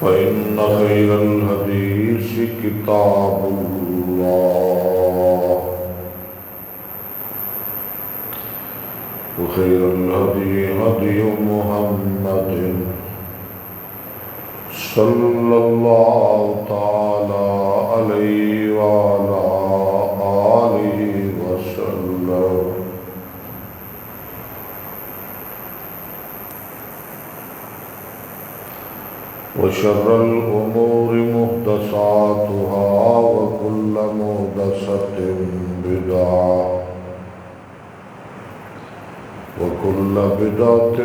فإن خير الحديث كتاب الله وخير الهدي هدي محمد صلى الله تعالى عليه وعلى آله وسلم وشر الأمور محدثاتها وكل محدثة بدعة وكل بدعة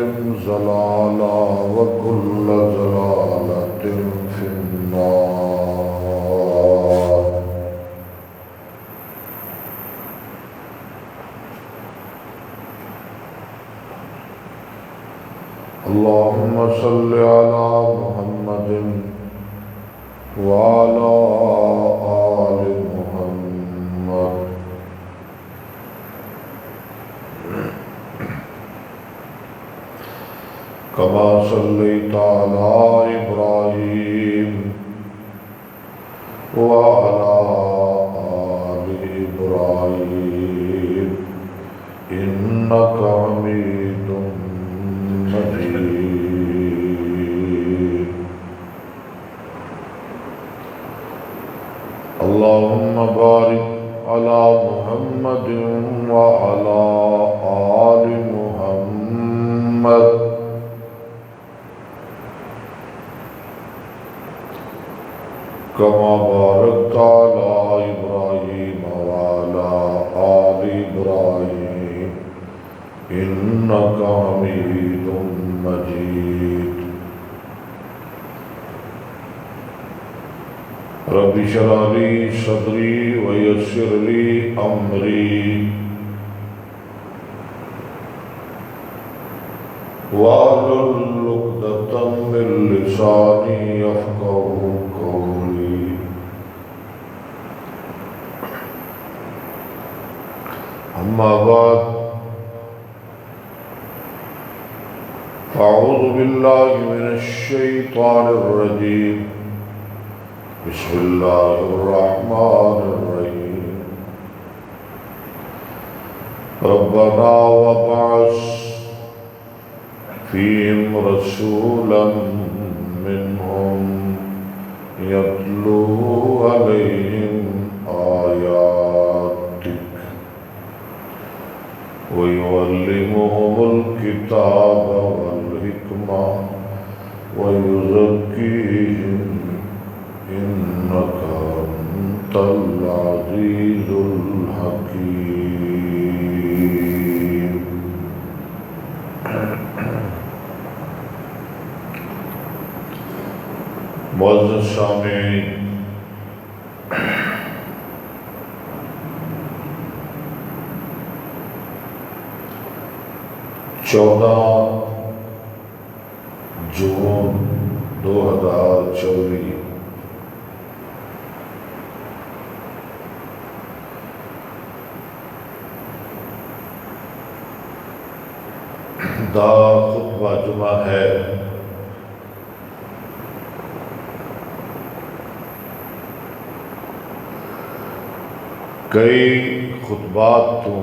ضلالة وكل ضلالة في النار. اللهم صل على محمد وعلى آل محمد كما صليت على إبراهيم وعلى آل إبراهيم إنك حميد مجيد. اللهم بارك على محمد وعلى آل محمد كما باركت على إبراهيم وعلى آل إبراهيم إنك حميد مجيد. رب اشرح لي صدري ويسر لي أمري واحلل عقدة من لساني يفقهوا قولي. أما بعد فأعوذ بالله من الشيطان الرجيم. بسم الله الرحمن الرحيم. ربنا وابعث فيهم رسولا منهم يتلو عليهم آياتك ويعلمهم الكتاب والحكمة ويزكيهم إنك أنت العزيز الحكيم. معزز سامعین، 14 جون 2024 دا خطبہ جمعہ ہے. کئی خطبات تو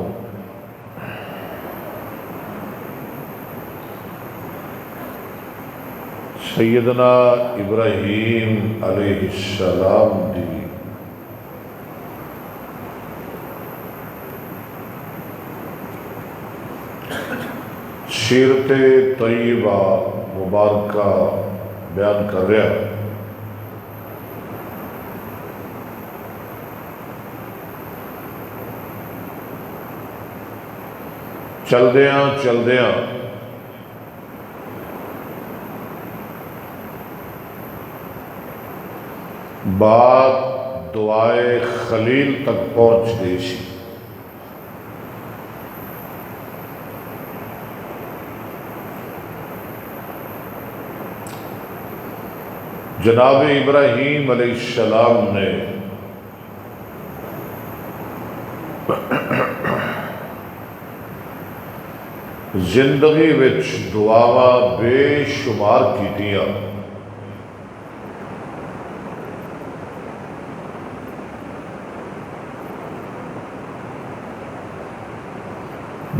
سیدنا ابراہیم علیہ السلام دی سیرت طیبہ مبارکہ بیان کر رہا. چلدیاں بات دعائے خلیل تک پہنچ گئی سی. جناب ابراہیم علیہ السلام نے زندگی وچ دعاواں بے شمار کیتیاں.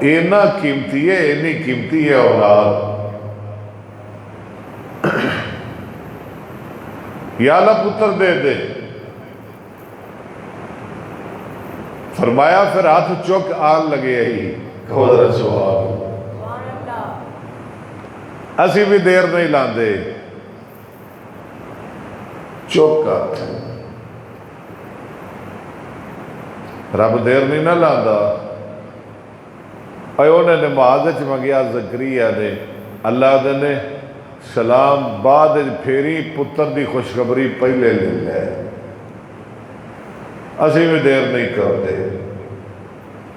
اینا قیمتی ہے، اینی قیمتی ہے اولاد۔ یا اللہ پتر دے دے، فرمایا پھر ہاتھ چک آن لگے ہی کہو ذرا سبحان اللہ۔ اسی بھی دیر نہیں لاندے، چک ہاتھ، رب دیر نہیں نہ لاندا۔ اے انہیں نماز وچ منگیا زکریا نے، اللہ دے نے سلام بعد پھیری پتر دی خوشخبری پہلے لے لے۔ اسی بھی دیر نہیں کرتے،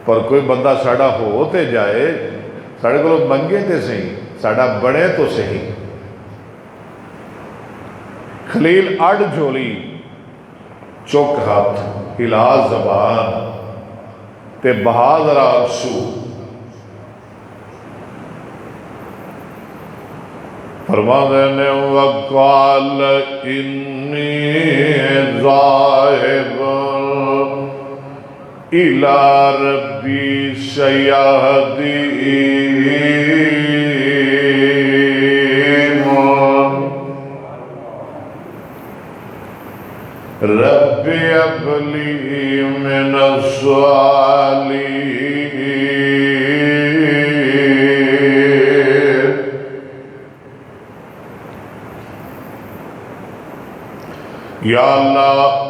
پر کوئی بندہ ساڑا ہوتے جائے، ساڑے کو منگے تے صحیح، ساڑا بڑے تو صحیح۔ خلیل اڈ جھولی، چک ہاتھ، ہلا زبان تے بہادر آنسو، فرماندے نے وقال انی ذاہب الی ربی سیہدین، رب هب لی من الصالحین۔ یا اللہ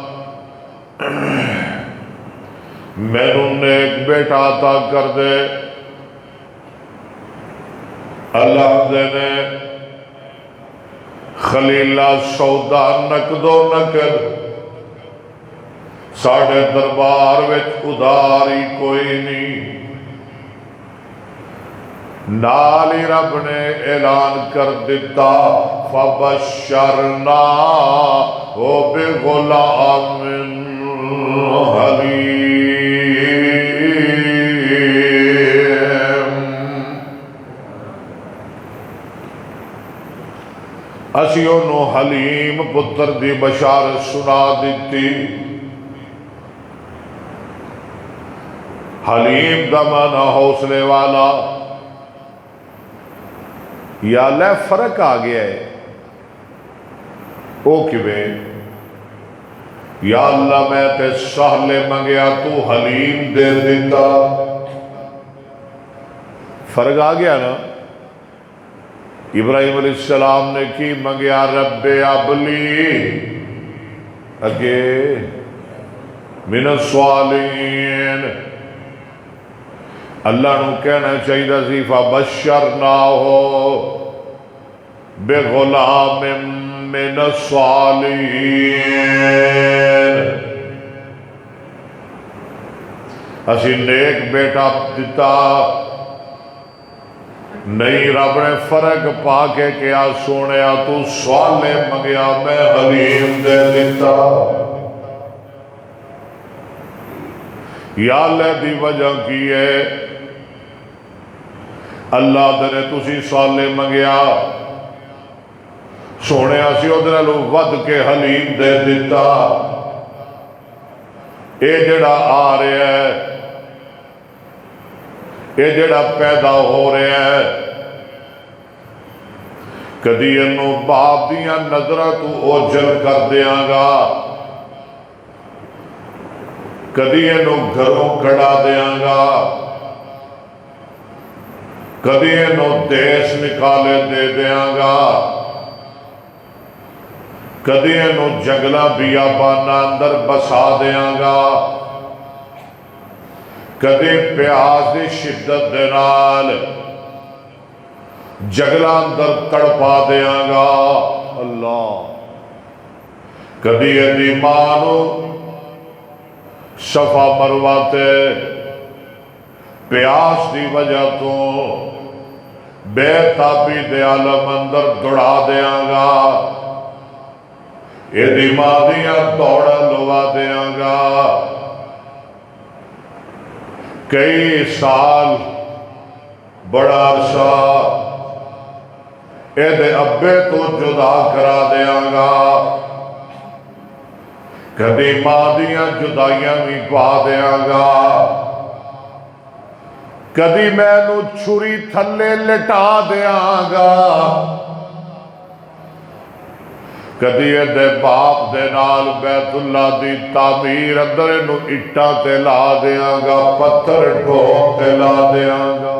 میں نے ایک بیٹا عطا کر دے۔ اللہ دے نے خلیلہ سودا نقد و نقد، ساڑھے دربار وچ اداری کوئی نہیں۔ نالی رب نے اعلان کر دیتا فَبَشَّرْنَاهُ بِغُلَامٍ حَلِيمٍ۔ اسی انہوں حلیم پتر دی بشارت سنا دیتی۔ حلیم دا معنی حوصلے والا۔ یا اللہ فرق آ گیا ہے، او کیویں؟ یا اللہ میں تے سہلے منگیا تو حلیم دے دیتا، فرق آ گیا نا۔ ابراہیم علیہ السلام نے کی منگیا رب ابلی، اگے من الصالحین، اللہ نو کہنا چاہیے سی فَبَشَّرْنَاهُ بِغُلَامٍ مِّنَ الصَّالِحِينَ۔ اسی نیک بیٹا دیتا نہیں، رب نے فرق پا کے کیا سونیا تو صالح منگیا میں حلیم دے دیتا۔ یا اللہ دی وجہ کی ہے، اللہ دنے تسی صالح منگیا سونے اسی ادھر لو ود کے حلیم دے دیتا۔ اے جڑا آ رہا ہے، اے جڑا پیدا ہو رہا ہے، کدی انہوں باپ دیاں نظرہ تو اوجل کر دیاں گا، کدی انہوں گھروں کڑا دیاں گا، کدی انہوں دیش نکالے دے دیاں گا، کدی انہوں جنگلہ بیابانا اندر بسا دیاں گا، کدی پیاس دی شدت دینال جنگلہ اندر تڑپا دیاں گا اللہ، کدی ایدی مانو شفا مرواتے پیاس دی وجہ تو بے تابی دے عالم اندر دڑا دیاں گا، یہ دیمادیاں دوڑا لوا دیاں گا، کئی سال بڑا عرصہ اے دے ابے تو جدا کرا دیاں گا، کدی ماں دیاں جدائیاں بھی پا دیاں گا، کدی مینوں چھری تھلے لٹا دیاں گا، کدی دے باپ دے نال بیت اللہ دی تعمیر اندر انو اٹھا تے لا دیاں گا، پتھر ٹھوک تے لا دیاں گا۔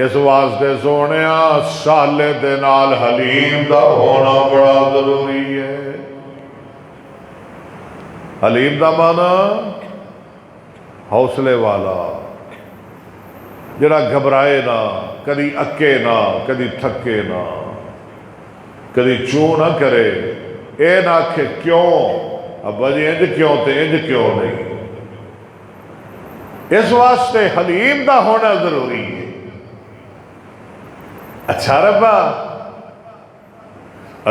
اس واسطے سونیا سالے دے نال حلیم دا ہونا بڑا ضروری ہے۔ حلیم دا مانا حوصلے والا، جڑا گھبرائے نہ، کدی اکے نہ، کدی تھکے نہ، کدی چوں نہ کرے، اے نہ آکھے کیوں ابا جی انج کیوں تے انج کیوں نہیں۔ اس واسطے حلیم دا ہونا ضروری ہے۔ اچھا ربا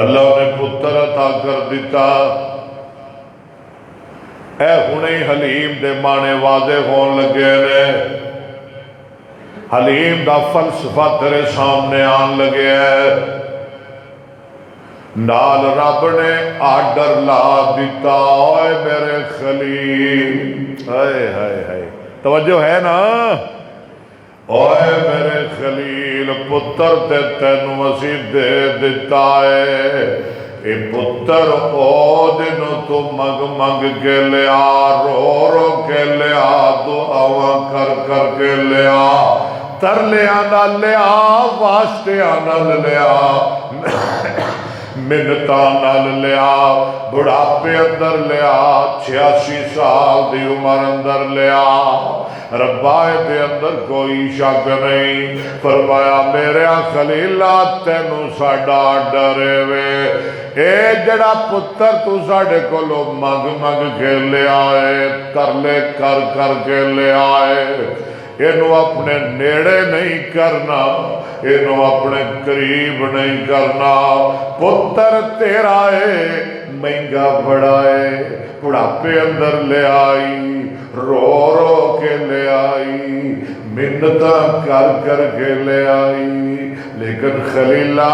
اللہ نے پتر عطا کر دیتا، اے ہنے حلیم دے معنی واضح ہون لگے نے، حلیم دا فلسفہ تیرے سامنے آن لگے ہے۔ نال رب نے آرڈر لا دیتا، اوے میرے خلیل، ہائے ہائے ہائے، توجہ ہے نا، اوے میرے خلیل پتر تے تینوں اسی دے دیتا ہے، اے پتر او دنوں تو مگ مگ کے لیا، رو رو کے لیا، دعاواں کر کر کے لیا، ترلیاں نہ لیا، واسطیاں نہ لیا، منتاں نال لیا، بڑھاپے اندر لیا، 86 سال دی عمر اندر لیا، ربائے دے اندر کوئی شک نہیں۔ فرمایا میرے خلیلہ تینوں ساڈا ڈرے وے، اے جڑا پتر تو ساڈے کولو مگ مگ کے لے آئے، ترلے کر کر کے لے آئے، اینو اپنے نیڑے نہیں کرنا، اینو اپنے قریب نہیں کرنا، پتر تیرا ہے مہنگا بڑا ہے، بڑھاپے اندر لے آئی، رو رو کے لے آئی، منتاں کر کر کے لے آئی، لیکن خلیلہ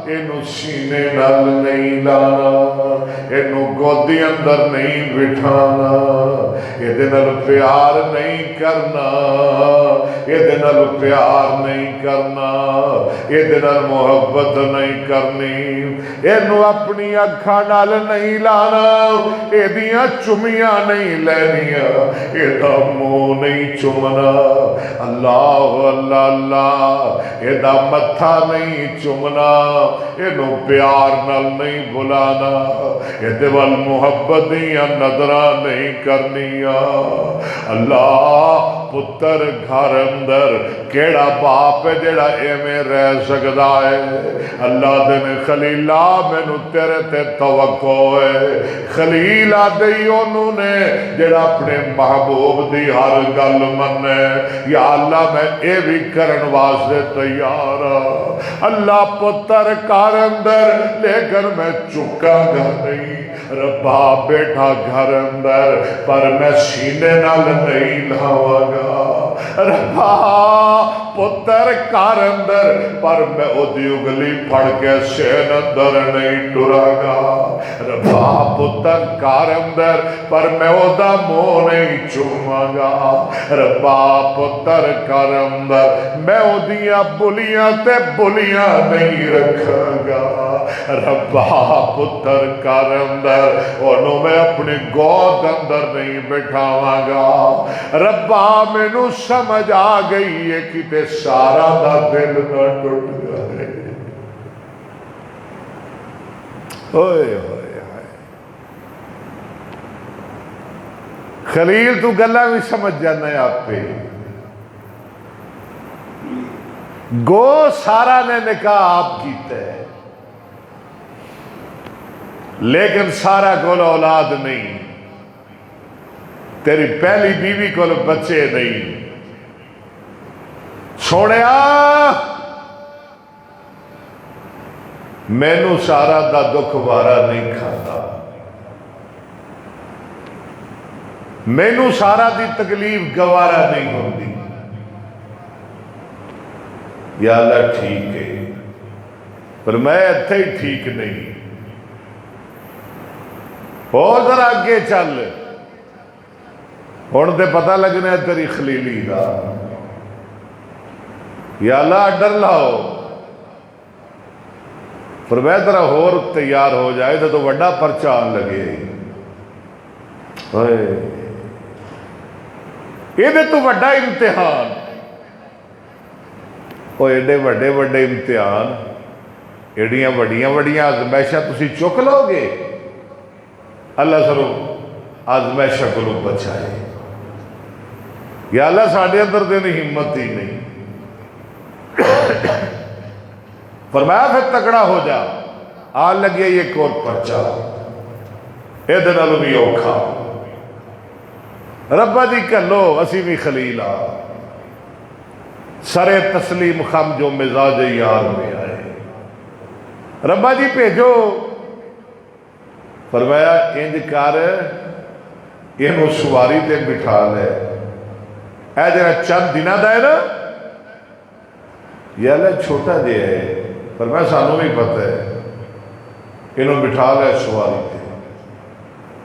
اینو سینے نال نہیں لانا، اینو گودی اندر نہیں بٹھانا، ایدے نال پیار نہیں کرنا، ایدے نال پیار نہیں کرنا، ایدے نال محبت نہیں کرنی، اینو اپنی اکھاں نال نہیں لانا، ایدیاں چمیاں نہیں لینیاں، ایدا منہ نہیں چمنا، اللہ اللہ اللہ، ایدا متھا نہیں چمنا، اینو پیار نال نہیں بلانا، ایدے وال محبت دیاں نظراں نہیں کرنیاں۔ اللہ پتر گھر اندر کیڑا باپ ہے جڑا ایویں رہ سکدا ہے؟ اللہ دے نے خلیلہ مینوں تیرے تے توقع ہے، خلیل آدھی انہوں نے جڑا اپنے محبوب دی ہر گل منے، یا اللہ میں اے بھی کرن واسطے تیار ہاں، اللہ پتر کار اندر لیکن میں چکا گا نہیں، ربا بیٹھا گھر اندر پر میں سینے نال نہیں لاواں گا، ربا پتر کار اندر پر میں او دی اگلی پھڑ کے سین اندر نہیں ٹرا گا، ربا پتر کار اندر پر میں او دا منہ نہیں چوماں گا، ربا پتر کار اندر میں او دیاں بلیاں تے بلیاں نہیں رکھاں گا، ربا پتر کار اندر انہوں میں اپنی گود اندر نہیں بٹھاواں گا، ربا مینوں سمجھ آ گئی ہے کہ سارا دا دل نہ ٹوٹ گئے، ہوئے ہوئے خلیل تو گلہ بھی سمجھ جانا ہے آپ پہ، گو سارا نے نکاح آپ کیتے ہیں لیکن سارا کول اولاد نہیں، تیری پہلی بیوی کول بچے نہیں، چھوڑیا مینوں سارا دا دکھ وارا نہیں کھاتا، مینوں سارا دی تکلیف گوارا نہیں ہوندی، یا اللہ ٹھیک ہے پر میں اتھے ہی ٹھیک نہیں، ہو ذرا اگے چل، ہن تے پتہ لگنا ہے تیری خلیلی دا، یا اللہ ڈر لاؤ۔ فرمایا ذرا ہور تیار ہو جائے تو وڈا پرچہ آن لگے، یہ تو وڈا امتحان، وہ ایڈے وڈے وڈے امتحان، ایڈیاں وڈیاں وڈیاں آزمائشاں تسی چک لو گے؟ اللہ سرو آزمائشاں کو لوگ بچائے، یا اللہ ساڑھے اندر دینے ہمت ہی نہیں۔ فرمایا پھر تکڑا ہو جا، آن لگے یہ کوٹ پرچا، اے دنالو بھی اوکھا، ربا جی کہلو اسی بھی خلیلہ، سر تسلیم خم جو مزاج یار میں آئے، ربا جی بھیجو۔ فرمایا انج کر، یہ سواری تے بٹھا لے، اے جرا چند دنہ دائے نا، یا اللہ چھوٹا دے ہے، فرمایا سانوں بھی پتہ ہے، انہوں بٹھا لے سواری تے۔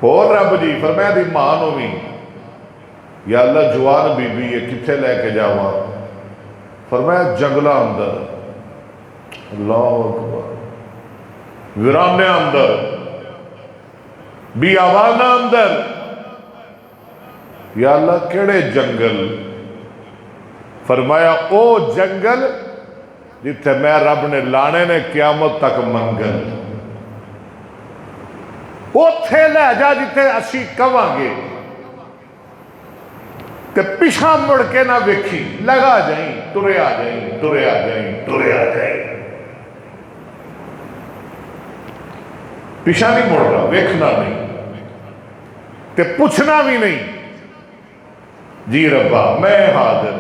اور رب جی فرمایا دی مانو بھی، یا اللہ جوان بی بی یہ کتھے لے کے جاواں؟ فرمایا جنگلہ اندر، اللہ اکبر، ویرانے اندر، بیابانہ اندر، یا اللہ کیڑے جنگل؟ فرمایا او جنگل جتھے میں رب نے لانے نے قیامت تک منگل، او تھے لے جا جتھے اسی کواں گے کہ پیچھا مڑ کے نہ ویکھی، لگا جائیں ٹرے آ جائیں ٹرے آ جائیں ٹرے آ جائیں، پیچھا نہیں مڑ رہا، ویکھنا نہیں کہ پوچھنا بھی نہیں، جی ربا میں حاضر۔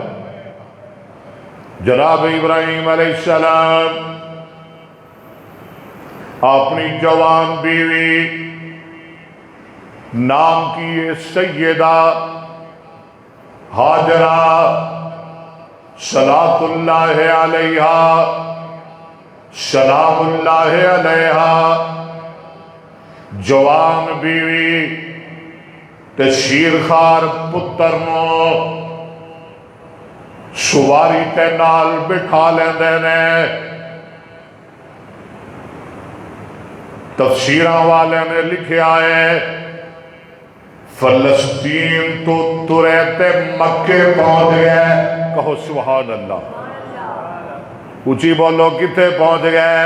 جناب ابراہیم علیہ السلام اپنی جوان بیوی نام کی سیدہ ہاجرہ صلاۃ اللہ علیہا سلام اللہ علیہا، جوان بیوی تے شیر خار پتر نو سواری تے نال بٹھا لیندے نے۔ تفسیراں والے نے لکھیا ہے فلسطین تو ترے تے مکے پہنچ گئے، کہو سبحان اللہ، اونچی بولو کتے پہنچ گئے؟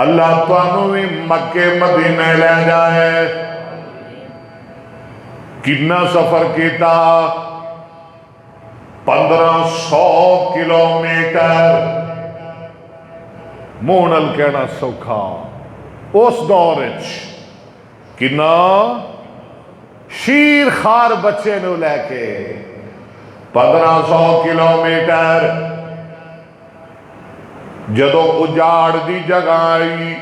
اللہ توانو بھی مکے مدینے لے جائے۔ کتنا سفر کیتا؟ 1500 کلومیٹر، مونل کہنا سوکھا اس دور کنا شیر خار بچے نو لے کے 1500 کلومیٹر، جدو اجاڑ دی جگہ آئی،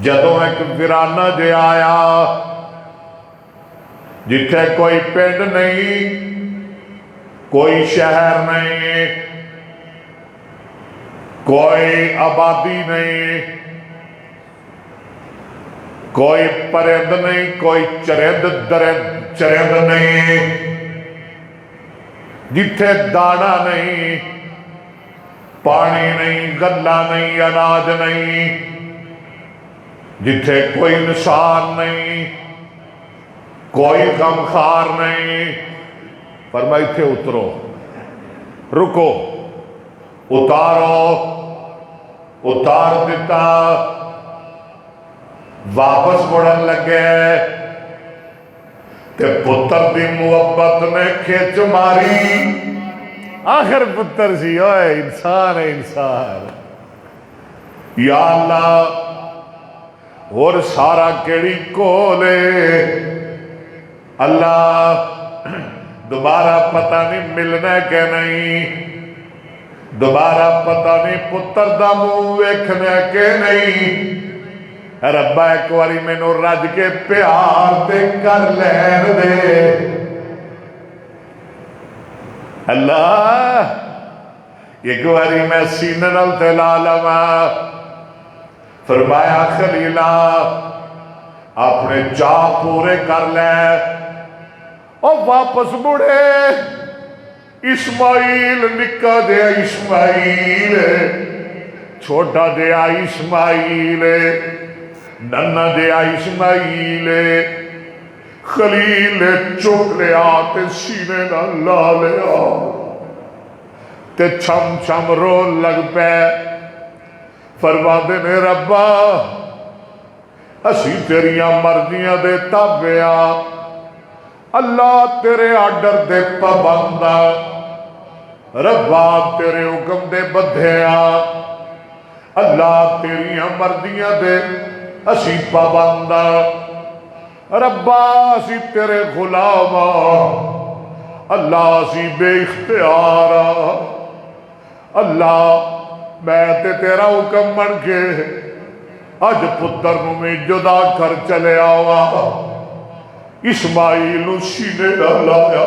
جدو ایک ویرانہ جے آیا جتھے کوئی پنڈ نہیں، کوئی شہر نہیں، کوئی آبادی نہیں، کوئی پرند نہیں، کوئی چرند نہیں، جتھے دانا نہیں، پانی نہیں، گلا نہیں، اناج نہیں، جتھے کوئی نشان نہیں، کوئی غمخار نہیں۔ فرمائی تھے اترو، رکو، اتارو، اتار دیتا، واپس مڑن لگے تے پتر دی محبت نے کھچ ماری، آخر پتر سی، اوے انسان ہے انسان، یا اللہ اور سارا کیڑی کولے، اللہ دوبارہ پتہ نہیں ملنا کہ نہیں، دوبارہ پتہ نہیں پتر دا منہ ویکھنا کہ نہیں، ربا ایک واری مینوں رج کے پیار تے کر لین دے، اللہ ایک واری میں سینے نال تے لا لواں۔ فرمایا خلیلا اپنے چاہ پورے کر لے اور واپس مڑے اسماعیل نکا دیا اسماعیل چھوٹا دیا اسماعیل ننا دیا اسماعیل خلیل چک لیا تے سینے نہ لا لیا تے چھم چھم رو لگ پے فرماندے نے ربا اسی تیریاں مرضیاں دے تابعا اللہ تیرے آرڈر دے پابندا ربا تیرے حکم دے بدھیا اللہ تیریاں مرضیاں دے اسی پابندا ربا اسی تیرے غلام اللہ اسی بے اختیار اللہ میں تے تیرا حکم من کے اج پتر نو میں جدا کر چلے آوا اسماعیل نو سینے نہ لایا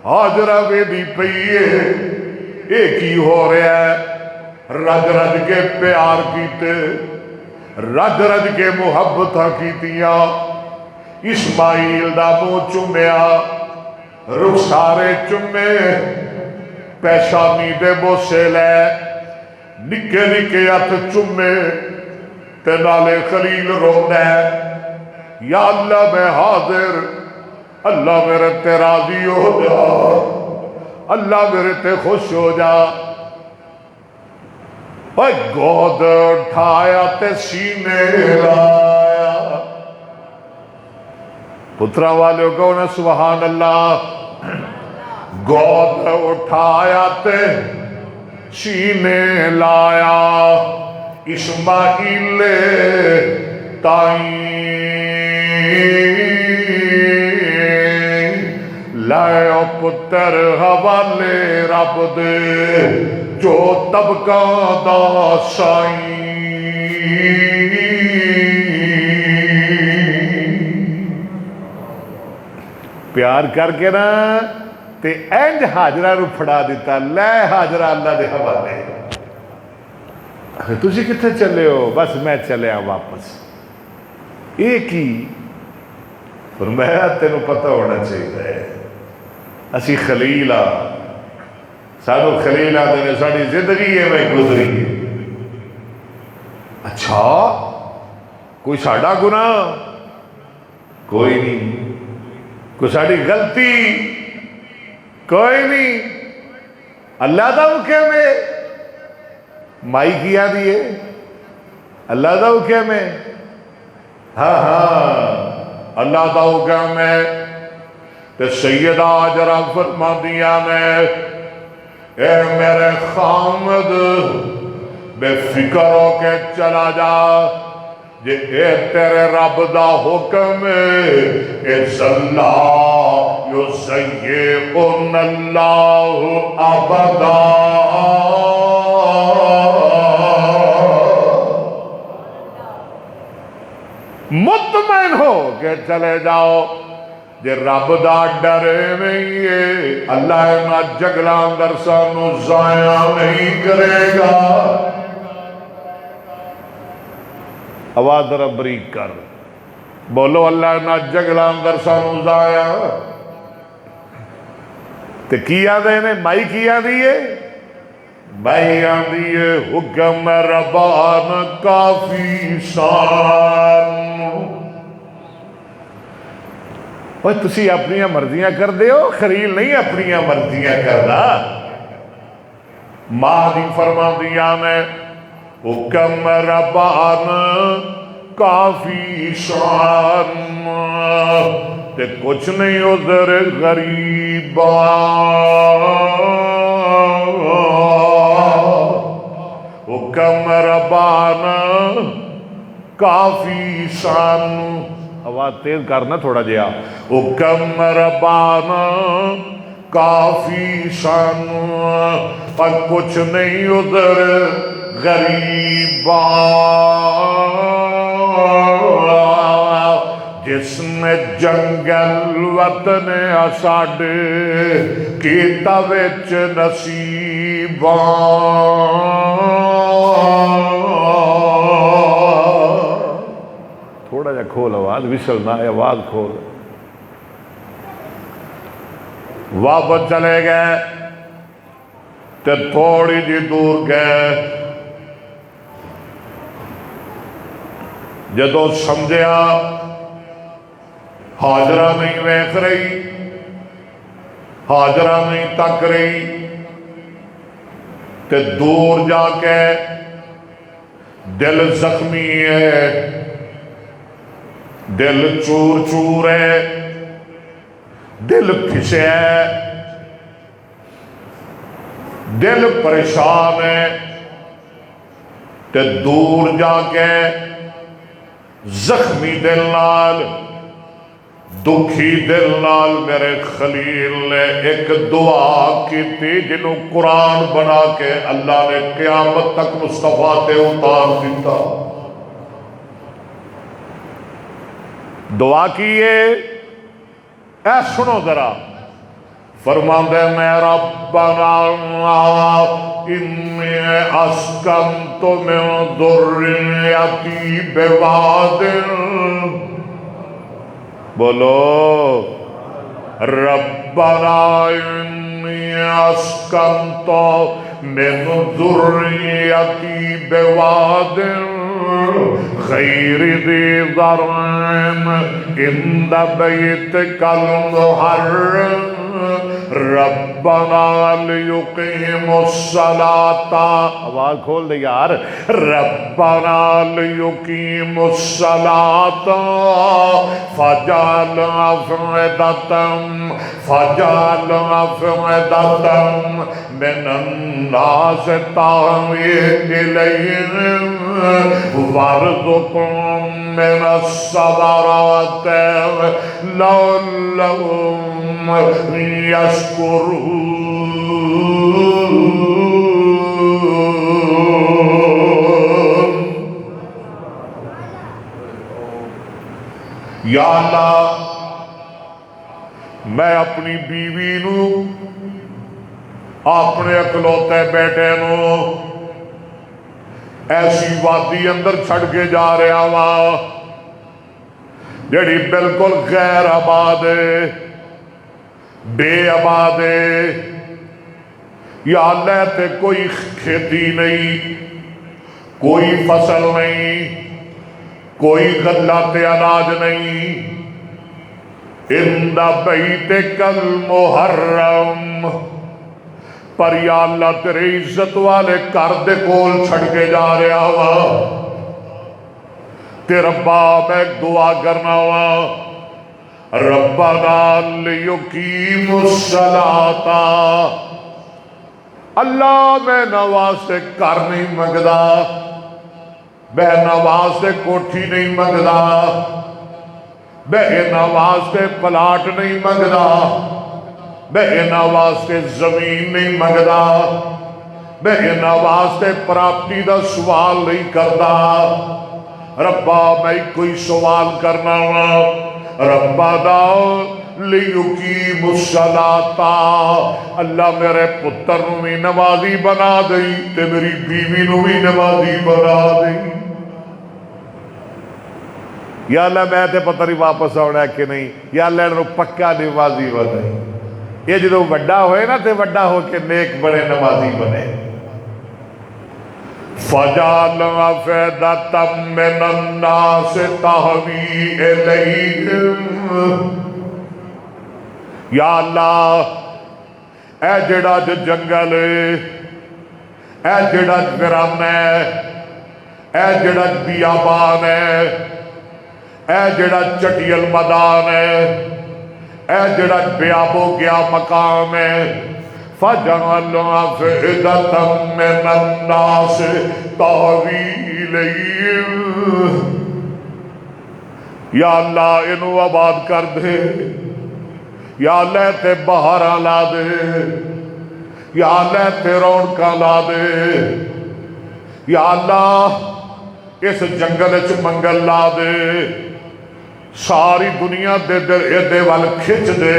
ہاجرہ ویدی پئیے ایک ہی ہو رہا ہے رج رج کے پیار کیتے رج رج کے محبتاں کیتیاں اسماعیل دا منہ چومیا رخسارے چومے پیشانی دے بوسے لے نکے نکے ہتھ چومے تے نالے خلیل روندے یا اللہ میں حاضر اللہ میرے تے راضی ہو جا اللہ میرے تے خوش ہو جا گود اٹھایا تے سینے لایا پترا والے کو نا سبحان اللہ گود اٹھایا تے سینے لایا اسماعیل تائیں لائے پتر حوالے رب دے جو طبقہ دا سائیں پیار کر کے نا تے اینج حاجرہ رو پھڑا دیتا لے حاجرہ اللہ دے حوالے تسی کتنے چلے ہو بس میں چلے آؤں واپس ایک ہی فرمایا تینوں پتہ ہونا چاہیے اسی خلیل سانو خلیل آتے نے ساری زندگی ہے میں گزری اچھا کوئی ساڑا گناہ کوئی نہیں کوئی ساڑی غلطی کوئی نہیں اللہ دا حکم ہے مائی کیا دیئے اللہ دا حکم ہے ہاں اللہ دا حکم ہے کہ سیدہ حاجرہ فرما دیا میں اے میرے خامد بے فکر ہو کے چلا جا جے اے تیرے رب دا حکم اِذ اللہ یُسَیِّئُنَ اللہ ابدا مطمئن ہو کہ چلے جاؤ جے رب دا ڈرے نہیں ہے اللہ نہ جگلان در سانو ضائع نہیں کرے گا آواز ذرا بریک کر بولو اللہ نہ جگلان در سانو ضائع تے کیا دے نے مائی کیا دیئے مائی آدھیے حکم ربان کافی شان وہ تسی اپنیاں مرضیاں کر دے ہو خلیل نہیں اپنیاں مرضیاں کرنا ماں دی فرما دیا میں حکم ربان کافی شان تے کچھ نہیں عذر غریبا حکم ربان کافی شان آواز تیز کرنا تھوڑا جیا حکم ربان کافی شان پر کچھ نہیں عذر غریبا جس نے جنگل وطن اساڈے کیتا وچ نصیباں تھوڑا جا کھول آواز وسل نہ ہے آواز کھول واپس چلے گئے تے تھوڑی جی دور گئے جدو سمجھیا حاجرہ نہیں ویکھ رہی حاجرہ نہیں تک رہی تے دور جا کے دل زخمی ہے دل چور چور ہے دل پھسے ہے دل پریشان ہے تے دور جا کے زخمی دل نال دکھی دل نال میرے خلیل نے ایک دعا کی تھی جنہوں قرآن بنا کے اللہ نے قیامت تک مصطفیٰ تے اتار دیتا دعا کیے اے سنو ذرا فرماندے میں ربنا انی اسکنت من ذریتی بواد بولو ربنا انی اسکنت من ذریتی بواد غیر ذی زرع عند بیتک المحرم ربنا لیقیموا الصلاة آواز کھول دے یار ربنا لیقیموا الصلاة فجعل أفئدة من الناس تهوي إليهم وارزقهم من الثمرات لعلهم يشكرون یا اللہ میں اپنی بیوی نو اپنے اکلوتے بیٹے نو ایسی وادی اندر چھڑ کے جا رہا وا جڑی بالکل غیر آباد ہے بے آباد ہے یا اللہ تے کوئی کھیتی نہیں کوئی فصل نہیں کوئی غلہ تے اناج نہیں عند بیتک المحرم پر یا اللہ تیرے عزت والے گھر دے کول چھڑ کے جا رہا وا تے ربا میں دعا کرنا وا ربنا لیقیموا الصلاۃ اللہ میں نواستے کر نہیں منگدا بے نواستے کوٹھی نہیں منگدا بے نواستے پلاٹ نہیں منگدا بے نواستے زمین نہیں منگدا بے نواستے پراپرٹی دا سوال نہیں کردا ربا میں کوئی سوال کرنا وا ربنا لیقیموا الصلاۃ اللہ میرے پتر نو بھی نمازی بنا دئی تے میری بیوی نو بھی نمازی بنا دئی یا اللہ میں تے پتہ نہیں واپس آنا ہے کہ نہیں یا اللہ انہوں پکا نمازی بنائی یہ جدو وڈا ہوئے نا تے وڈا ہو کے نیک بڑے نمازی بنے فَجَعَلْ أَفْئِدَةً مِّنَ النَّاسِ تَهْوِي إِلَيْهِمْ یا اللہ اے جڑا جنگل اے جڑا ویران ہے اے جڑا بیابان ہے اے جڑا چٹیل میدان ہے اے جڑا بیابو گیا مقام ہے فَجَعَلْ أَفْئِدَةً مِّنَ النَّاسِ تَهْوِي إِلَيْهِمْ یا اللہ انہوں آباد کر دے یا اللہ تے بہارا لا دے یا اللہ تے رونقاں لا دے یا اللہ اس جنگل چ منگل لا دے ساری دنیا دے دل ایدے وال کھچ دے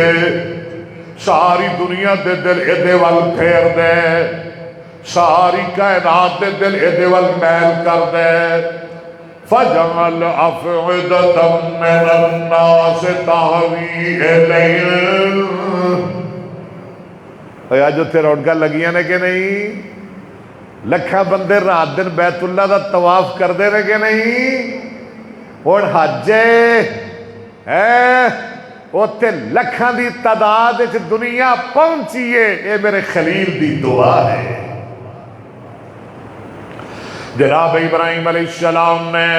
ساری دنیا دے دل ایدے وال پھیر دے ساری کائنات دے دل ایدے وال میل کر دے فَجَعَلْ أَفْعِدَةً مِّنَ النَّاسِ تَهْوِي إِلَيْهِمْ۔ آج اتنے رونقاں لگیاں نے کہ نہیں؟ لکھاں بندے رات دن بیت اللہ دا طواف کرتے ہیں کہ نہیں؟ ہن حج ہے اتنے لکھاں دی تعداد وچ دنیا پہنچی ہے، اے میرے خلیل دی دعا ہے۔ جناب ابراہیم علیہ السلام نے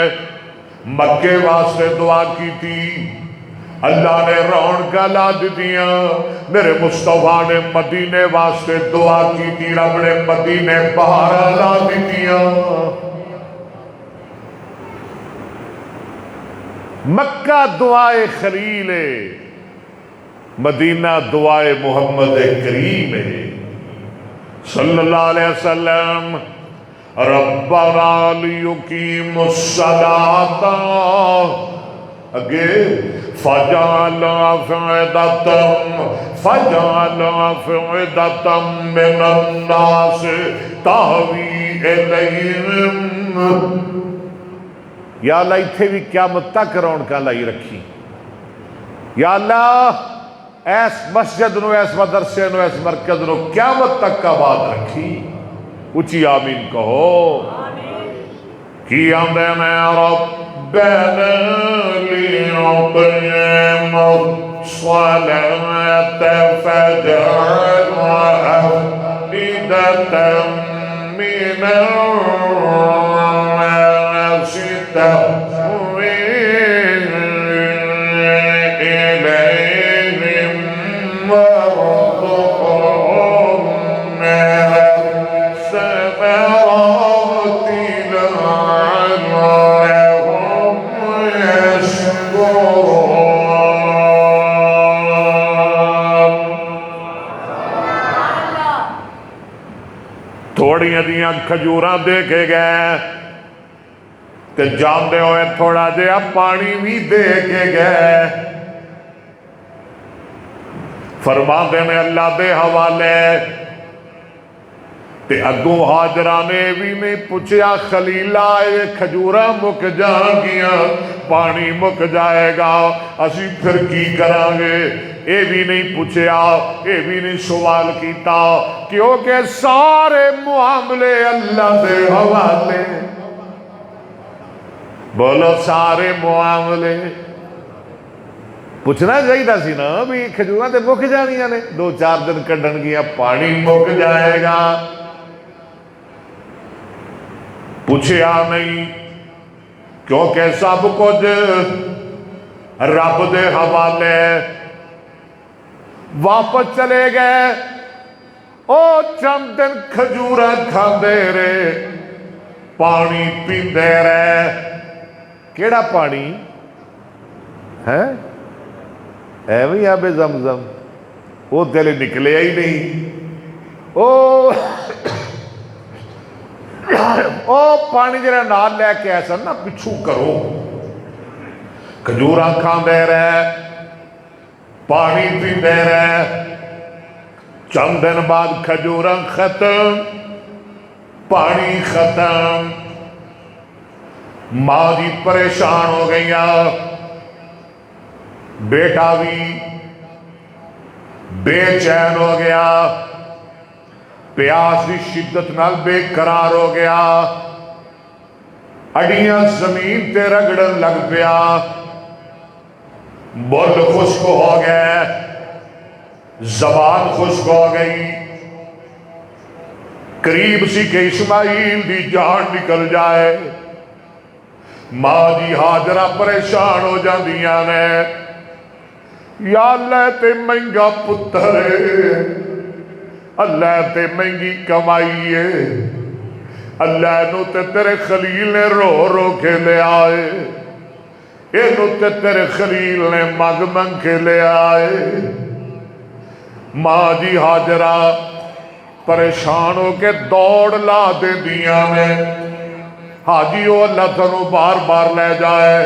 مکے واسطے دعا کی تھی، اللہ نے رونقاں لا دتیاں۔ میرے مصطفیٰ نے مدینے واسطے دعا کی تھی، رب نے مدینے بہاراں لا دتیاں۔ مکہ دعائے خلیل ہے، مدینہ دعائے محمد کریم ہے صلی اللہ علیہ وسلم۔ ربنا لیقیموا الصلاۃ، اگے فجعل أفئدة من الناس تهوی إلیہم۔ یا اللہ اتھے بھی قیامت تک رونقاں لائی رکھی، یا اللہ ایس مسجد نو، ایس مدرسے نو، ایس مرکز نو قیامت تک کا بات رکھی۔ اچھی آمین کہو۔ کی آمدین ربنا ليقيموا الصلاة فاجعل أفئدة من الناس تهوي إليهم وارزقهم من الثمرات لعلهم يشكرون۔ تھوڑی دیاں کھجوراں دے کے گئے تے جاندے ہوئے تھوڑا جہا پانی بھی دے کے گئے۔ فرماندے میں اللہ دے حوالے تے اگوں حاجرہ نے بھی نہیں پوچھیا خلیلہ یہ کھجوراں مک جان گیاں، پانی مک جائے گا، اسی پھر کی کریں گے؟ اے بھی نہیں پوچھیا، اے بھی نہیں سوال کیتا، کیونکہ سارے معاملے اللہ دے حوالے۔ بولو سارے معاملے۔ پوچھنا چاہیے سی نا بھی کھجوراں تے مک جانیاں نے، 2-4 دن کڈن گیا پانی مک جائے گا۔ پوچھیا نہیں، کیونکہ سب کچھ رب دے حوالے۔ واپس چلے گئے، او چند دن کھجوراں کھاندے رہے، پانی پیندے رہے۔ کیڑا پانی ہے؟ ایویں آب زمزم، وہ دل نکلے ہی نہیں۔ او پانی جڑا نال لے کے ایسا نا پچھو کرو۔ کھجوراں کھاندے رہے، پانی پیندے رہے۔ چند دن بعد کھجوراں ختم، پانی ختم۔ ماں جی پریشان ہو گئیا، بیٹا بھی بے چین ہو گیا، پیاس کی شدت نال بے قرار ہو گیا، اڈیاں زمین تے رگڑن لگ پیا، بول خشک ہو گئے، زبان خشک ہو گئی۔ قریب سی کہ اسماعیل دی جان نکل جائے۔ ماں جی ہاجرہ پریشان ہو جاندیاں نے، یا اللہ تے مہنگا پتر ہے، اللہ تے مہنگی کمائی ہے، اللہ نو تے تیرے خلیل نے رو رو کے لے آئے، اینو تے تیرے خلیل نے مگ منگ کے لے آئے۔ ماں جی ہاجرہ پریشان ہو کے دوڑ لا دے دیا میں، حاجی ہو اللہ تھنو بار بار لے جائے،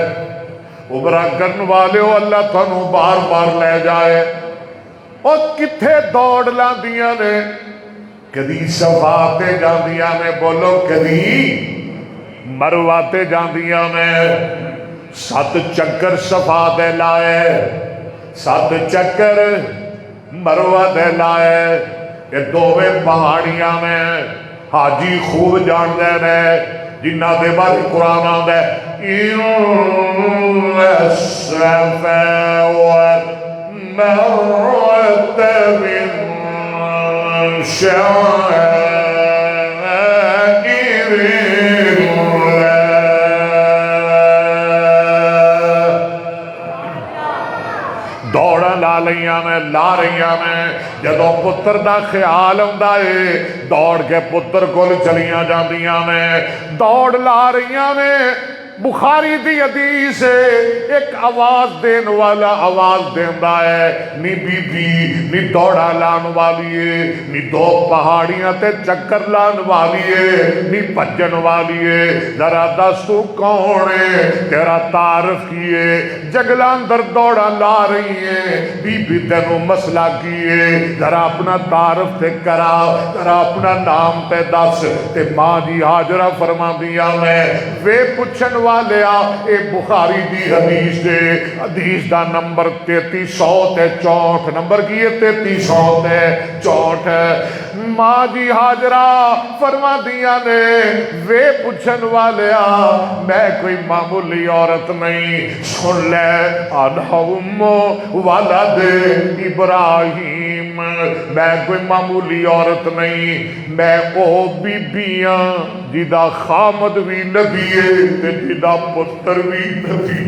عمرہ کرن والے ہو اللہ تھنو بار بار لے جائے۔ اور کتھے دوڑ لا دیا نے؟ کدی صفا تے جان دیا نے، بولو کدی مروہ تے جاندیاں نے 7 چکر صفا دے لائے 7 چکر مروہ دے لائے یہ دوویں پہاڑیاں میں حاجی خوب جان دے رہے جنہ دے بارے قرآن آن دے السَّفَا وَالْمَرْوَةَ مِن شَعَائِرِ دوڑا لا لیاں میں لا رہیاں میں جدوں پتر دا خیال ہوندا ہے دوڑ کے پتر کول چلیاں جاندیاں میں دوڑ لا رہیاں میں بخاری دی حدیث ہے ایک آواز دین والا آواز دیندا ہے نی بی بی نی دوڑا لان والی ہے نی دو پہاڑیاں تے چکر لان والی ہے نی بھجن والی ہے ذرا دس تو کون ہے تیرا تعارف کیے جنگلاں اندر دوڑا لا رہی ہے بی بی تینوں مسئلہ کیے ذرا اپنا تعارف تے کرا ذرا اپنا نام تے دس تے ماں جی ہاجرہ فرماندیاں میں وے پوچھن والیا اے بخاری دی حدیث دے حدیث دا نمبر 3364 نمبر کی ہے 3364 ماں جی ہاجرہ فرما دیا نے وے پوچھن والیا میں کوئی معمولی عورت نہیں سن لے انا ام ولد ابراہیم میں کوئی معمولی عورت نہیں میں او بیبیاں جدا خامد بھی نبی ہے جدا پتر بھی نبی ہے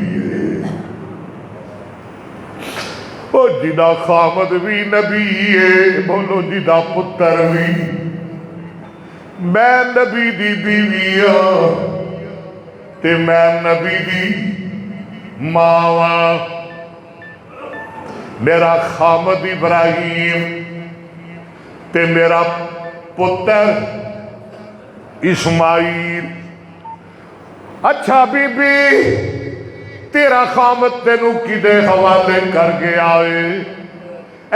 او جدا خامد بھی نبی ہے بولو جدا پتر بھی میں نبی دی بیوی ہاں تے میں نبی دی ماں میرا خامد ابراہیم تے میرا پتر اسماعیل اچھا بی بی تیرا خامد تینوں کدے حوالے کر گیا ہے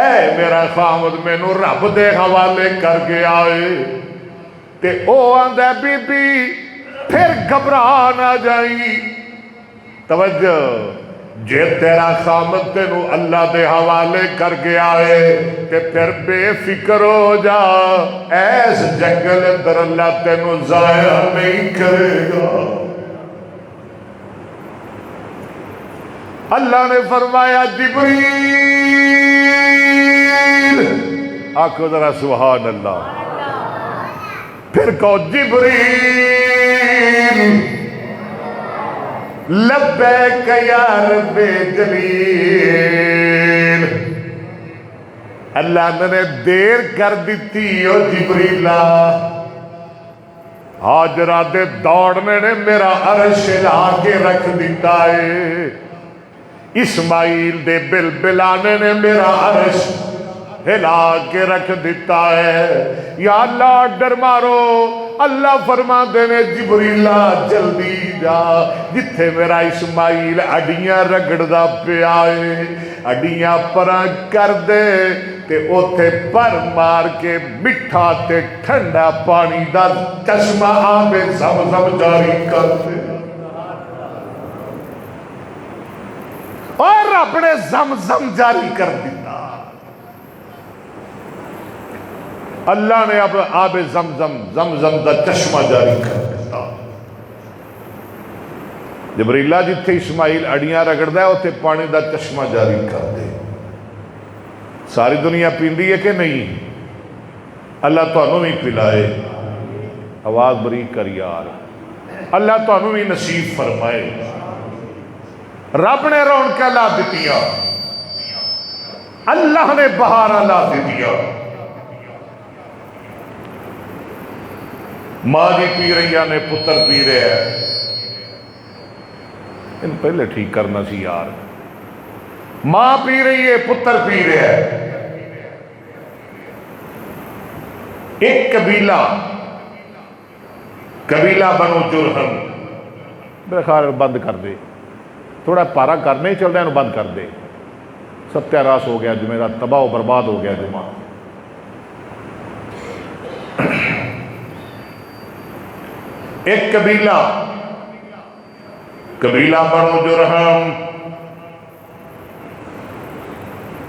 اے میرا خامد مینوں رب دے حوالے کر گیا ہے تے او آندہ بی بی پھر گھبرا نہ جائی توجہ جے تیرا خامد تینوں اللہ دے حوالے کر گیا ہے تے پھر بے فکر ہو جا ایس جنگل اندر اللہ تینوں ضائع نہیں کرے گا اللہ نے فرمایا جبریل آکھو ذرا سبحان اللہ پھر کہو جبریل لبیک یا رب جلیل اللہ نے دیر کر دیتی او جبریلہ ہاجرہ دے دوڑنے نے میرا عرش ہلا کے رکھ دیتا ہے اسماعیل دے بلبلانے نے میرا عرش ہلا کے رکھ دیتا ہے یا اللہ ڈر مارو اللہ فرما دینے جبریلہ جلدی جا جتھے میرا اسماعیل اڈیاں رگڑ دا پہ آئے اڈیاں پران کر دے تے اوتھے پر مار کے مٹھا تے ٹھنڈا پانی دا چشمہ آبے زمزم جاری کر دے اور اپنے زمزم جاری کر دیتا اللہ نے اب آب زمزم دا چشمہ جاری کر دیتا جبریلہ جتھے اسماعیل اڑیاں رگڑ دا ہے اتھے پانی دا چشمہ جاری کر دے ساری دنیا پیندی ہے کہ نہیں اللہ تو انہوں نہیں پلائے آواز بریک کر یار اللہ تو انہوں نہیں نصیب فرمائے رب نے رونقیں لا دیتیا اللہ نے بہارا لا دیتیا ماں جی پی رہی نے پتر پی رہے ہیں ان پہلے ٹھیک کرنا سی یار ماں پی رہی ہے پتر پی رہے ہیں ایک قبیلہ بنو جرہم میرے خیال بند کر دے تھوڑا پارا کرنے ہی چل رہا ہے بند کر دے ستیہ راس ہو گیا جمعہ کا تباہ و برباد ہو گیا جمعہ ایک قبیلہ قبیلہ بنو جرہم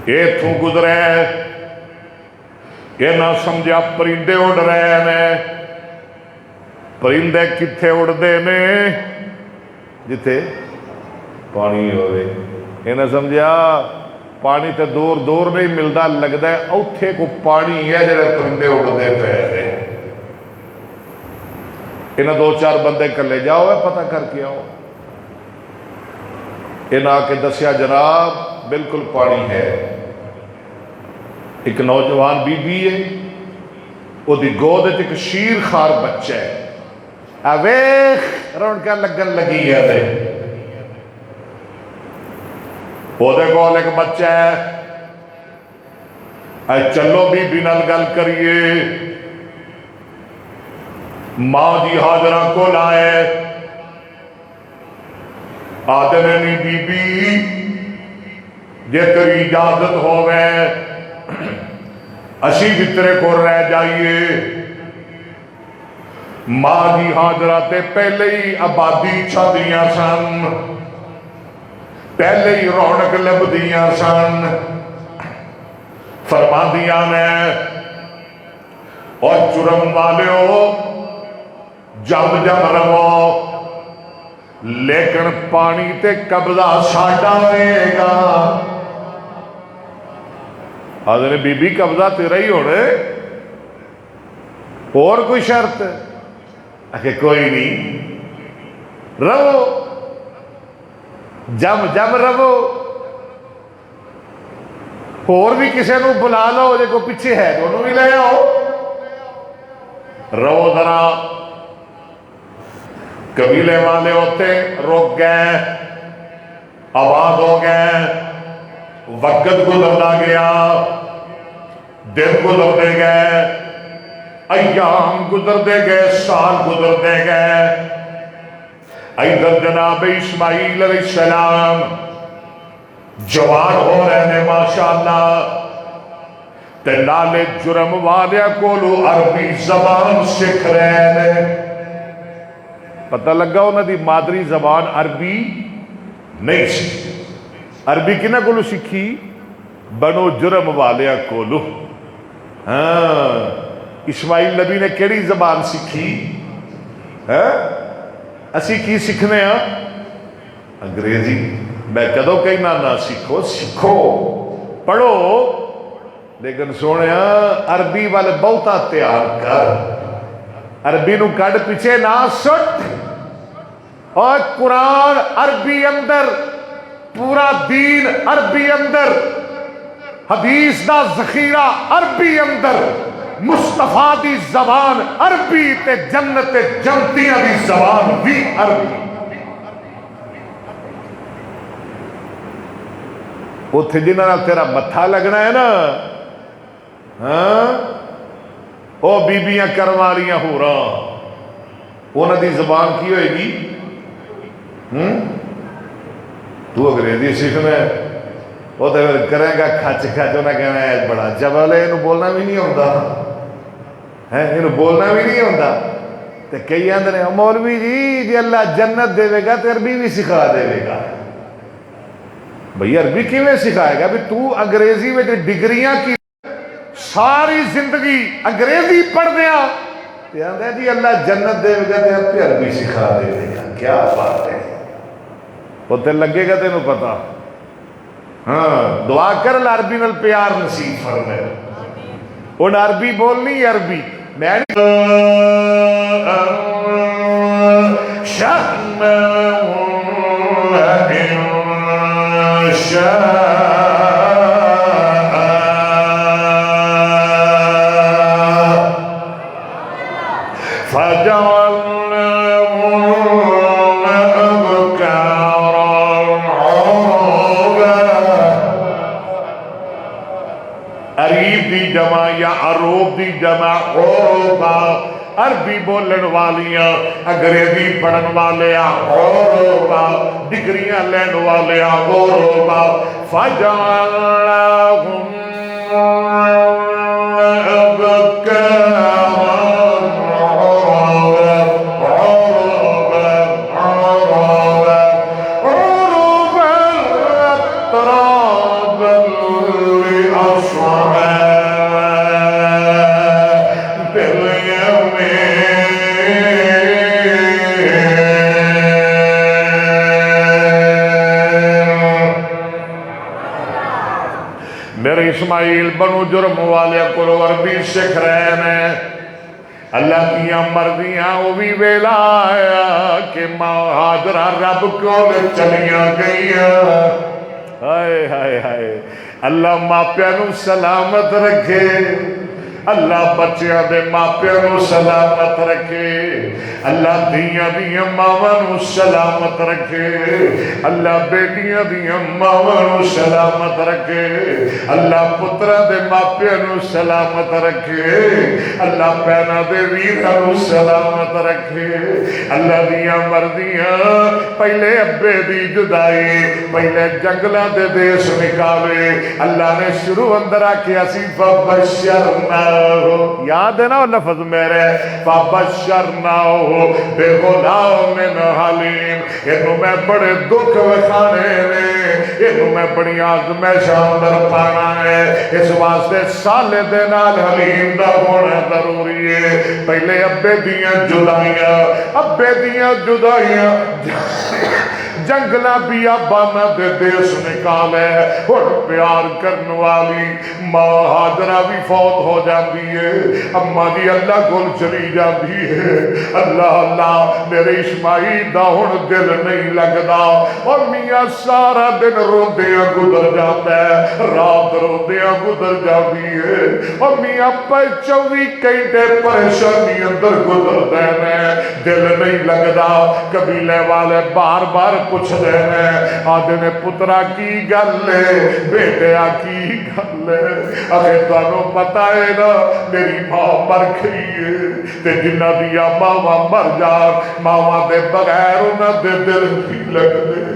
ایتھوں گزرے، یہ نہ سمجھا پرندے اڑ رہے نے، پرندے کتھے اڑدے نے؟ جتھے پانی ہوئے۔ یہ نہ سمجھا پانی تے دور دور نہیں ملتا، لگتا ہے اوتھے کو پانی ہے جڑے پرندے اڑدے پے۔ انہیں دو چار بندے کلے جاؤ پتہ کر کے آؤ، انہیں آ کے دسیا جناب بالکل پانی ہے۔ ایک نوجوان بی بی ہے، وہ دی گود ایک شیر خار بچہ ہے، اویخ رونکا لگن لگی ہے دے، وہ دے گول ایک بچہ ہے، اے چلو بی بی نال گل کریے۔ ماں جی حاضرہ کو لائے، آدھے نے بی بی جے تیری اجازت ہوئے اسی بترے کو رہ جائیے۔ ماں جی حاضرہ تے پہلے ہی آبادی چھا دیاں سن، پہلے ہی رونق لب دیاں سن، فرما دیاں نے اور جرم والے ہو جب جب رہو، لیکن پانی تے قبضہ ساڈا رہے گا۔ حضرت بی بی قبضہ تیرا ہی ہونے، اور کوئی شرط؟ کہ کوئی نہیں، رہو جب جب رہو، اور بھی کسی نو بلا لو جے کو پیچھے ہے دونوں بھی لے آؤ، رہو ذرا۔ قبیلے والے ہوتے رک گئے، آباد ہو گئے، وقت گزرتا گیا، دن گزرتے گئے، ایام گزرتے گئے، سال گزرتے گئے۔ ادھر جناب اسماعیل علیہ السلام جوان ہو رہے ہیں ماشاءاللہ، تے نالے جرم والے کولو عربی زبان سکھ رہے ہیں۔ پتہ لگا انہوں دی مادری زبان عربی نہیں سکھی۔ عربی کنہ کولو سکھی؟ بنو جرم والے کولو۔ ہاں اسماعیل نبی نے کیڑی زبان سکھی؟ اسی کی سکھنے ہاں؟ انگریزی۔ میں کدو کہنا نہ سکھو، سکھو پڑھو، لیکن سونے عربی والے بہتا تیار کر، عربی نو کڈ پیچھے نہ سٹ۔ اور قرآن عربی اندر، پورا دین عربی اندر، حدیث دا ذخیرہ عربی اندر، مصطفیٰ دی زبان عربی تے جنت جنتیاں دی زبان بھی عربی۔ اتھے جنہاں تیرا متھا لگنا ہے نا، ہاں او بیبیاں کروالیاں ہو رہا، انہاں دی زبان کی ہوئے گی؟ تو انگریزی سیکھنا ہے، وہ تو کریں گا کھچ کھچ، انہیں کہنا ہے بڑا جبل ہے، انہوں بولنا بھی نہیں ہوتا ہے، انہوں بولنا بھی نہیں ہوتا۔ تو کئی اندر ہیں مولوی جی اللہ جنت دے گا تو عربی بھی سکھا دے گا۔ بھئی عربی کیویں سکھائے گا؟ بھی تو انگریزی میں ڈگریاں کی ساری زندگی انگریزی پڑھ دیا، تو آندھا جی اللہ جنت دے گا تو عربی سکھا دے گا۔ کیا بات ہے، وہ تے لگے گا تینوں پتا۔ ہاں دعا کر عربی نال پیار نصیب فرمائے، ان عربی بولنی عربی میں جمع یا عروب دی جمع عروبا، عربی بولن والیاں، انگریزی پڑھن والے عروبا، ڈگریاں لین والے عروبا، فجعلناہم اسماعیل بنو جرم والے کو عربی سکھ رہے ہیں اللہ کیا مرضیاں وہ بھی ویلا آیا کہ ماں حاضرہ رب کو چلیاں گئیاں ہائے ہائے ہائے اللہ ماپیاں نو سلامت رکھے اللہ بچیاں دے ماپیاں نو سلامت رکھے اللہ دیاں دیاں ماواں نو سلامت رکھے اللہ بیٹیاں دیاں ماواں نو سلامت رکھے اللہ پترا دے ماپیاں نو سلامت رکھے اللہ بہناں دے ویراں نو سلامت رکھے اللہ دیاں مرضیاں پہلے ابے دی جدائی پہلے جنگلاں دے دیس نکالے اللہ نے شروع اندر آکھیا سی فبشرنا یاد ہے نا وہ لفظ میرے فبشرناہو بے غلام حلیم انہوں میں بڑے دکھ وکھانے نے انہوں میں بڑی آزمائش اندر پانا ہے اس واسطے سالے دے نال حلیم دا ہونا ضروری ہے پہلے ابے دیاں جدائیاں جنگلہ بیابانہ دے دیس نکالے اور پیار کرنے والی ماں حاضرہ بھی فوت ہو جاتی ہے اماں دی اللہ گل چلی جاتی ہے اللہ اللہ میرے اسماعیل دا ہن دل نہیں لگدا اور میاں سارا دن روندیاں گزر جاتا ہے رات روندیاں گزر جاتی ہے اور میاں پہ 24 گھنٹے پریشانی اندر گزرتے ہیں دل نہیں لگدا قبیلے والے بار بار پوچھ دے ہیں آدھے نے پترا کی گل ہے بیٹیا کی گل ہے اگر تانوں پتہ ہے نا میری ماں مر گئی ہے تے جنہ دیا ماما مر جان ماما دے بغیر انہاں دے دل نہیں لگدے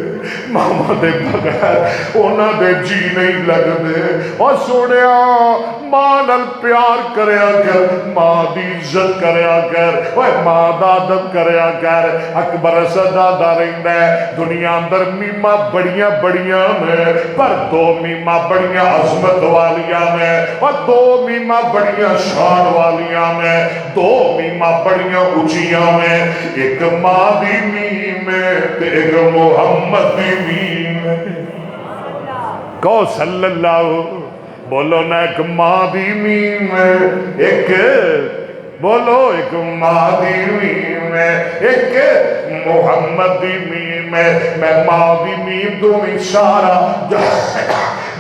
ماما دے بغیر انہاں دے جی نہیں لگدے اور سنیا ماں نال پیار کریا کر ماں دی عزت کریا کر ماں دا ادب کریا کر اکبر صدادہ رہندا ہے دنیا اندر میمہ بڑیاں بڑیاں میں پر دو میمہ بڑیاں عظمت والیاں میں اور دو میمہ بڑیاں شان والیاں میں دو میمہ بڑیاں اونچیاں میں ایک ماں دی میم میں ایک محمد دی میم میں کہو صلی اللہ بولو نا ایک ماں دی میم میں ایک بولو ایک ماں دی میم میں ایک محمد دی میم میں ماں دی میم تو میں سارا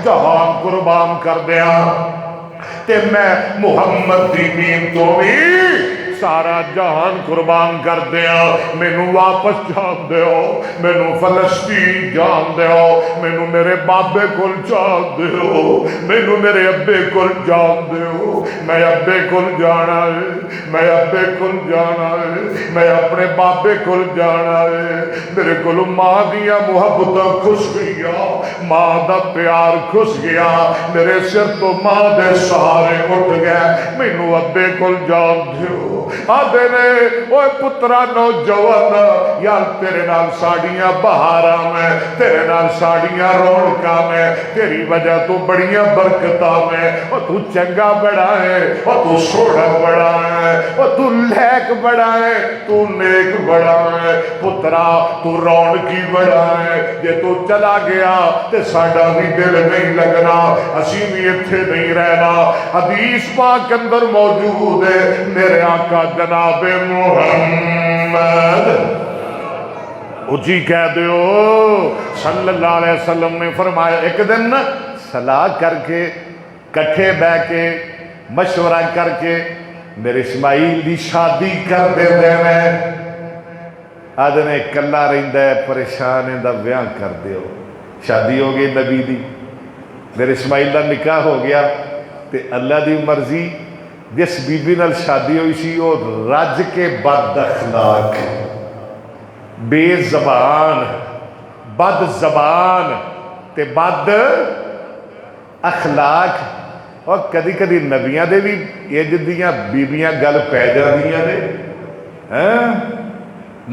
جہان قربان کر دیا تے میں محمد دی میم تو بھی سارا جہان قربان کر دیا مینوں واپس جان دیو مینوں فلسطین جان دیو مینوں میرے بابے کول جان دیو مینوں میرے ابے کول جان دیو میں ابے کول جانا ہے میں ابے کول جانا ہے میں اپنے بابے کول جانا ہے میرے کول ماں دیا محبتاں کھس گیا ماں دا پیار کھس گیا میرے سر تو ماں دے سہارے اٹھ گئے مینوں ابے کول جان دیو آدھے نے اوہ پترا نوجوان یار تیرے نال ساڑیاں بہاراں میں تیرے نال ساڑیاں رونقاں میں تیری وجہ تو بڑیاں برکتاں میں اور تو چنگا بڑا ہے اور تو سوڑا بڑا ہے اور تو لیک بڑا ہے تو نیک بڑا ہے پترا تو رونقی بڑا ہے یہ تو چلا گیا تے ساڑا بھی دل نہیں لگنا اسی بھی اتھے نہیں رہنا حدیث پاک اندر موجود ہے میرے آقا جناب محمد اچھی کہہ دیو صلی اللہ علیہ وسلم نے فرمایا ایک دن صلاح کر کے کٹھے بہ کے مشورہ کر کے میرے اسماعیل دی شادی کر دے دے میں آدھنے کلا رہندہ ہے پریشانے دا بیان کر دیو شادی ہو گئی نبی دی میرے اسماعیل دا نکاح ہو گیا تے اللہ دی مرضی جس بی بی نال شادی ہوئی سی وہ رج کے بد اخلاق بے زبان بد زبان تے بد اخلاق اور کدی کدی نبیاں دے بھی یہ جدیاں بیبیاں گل پہ جاندیاں نے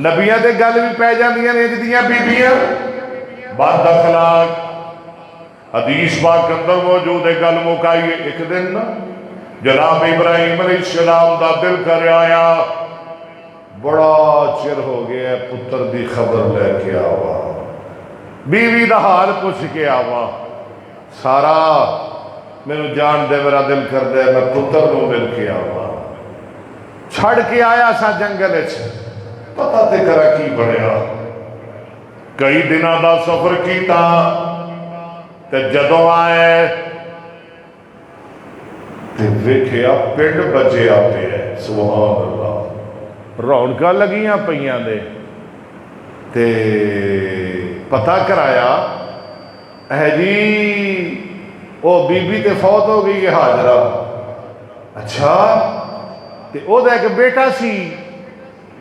نبیاں دے گل بھی پہ جاندیاں نے جدیاں بیبیاں بد اخلاق حدیث پاک اندر موجود ہے گل مکائیے ایک دن نا جناب ابراہیم علیہ السلام دا دل کر آیا بڑا چر ہو گیا پتر دی خبر لے کے آوا بیوی دا حال پوچھ کے آوا سارا میرے جان دے میرا دل کر دے میں پتر نو مل کے آوا چھڑ کے آیا سا جنگل پتہ تے کرا کی بڑھیا کئی دنوں دا سفر کیتا تے جدوں آئے تے ویکھیا پنڈ بجیا پیا سبحان اللہ رونقاں لگیاں پیاں دے تے پتہ کرایا اے جی او بی بی تے فوت ہو گئی ہے حاجرہ اچھا تے او دا ایک بیٹا سی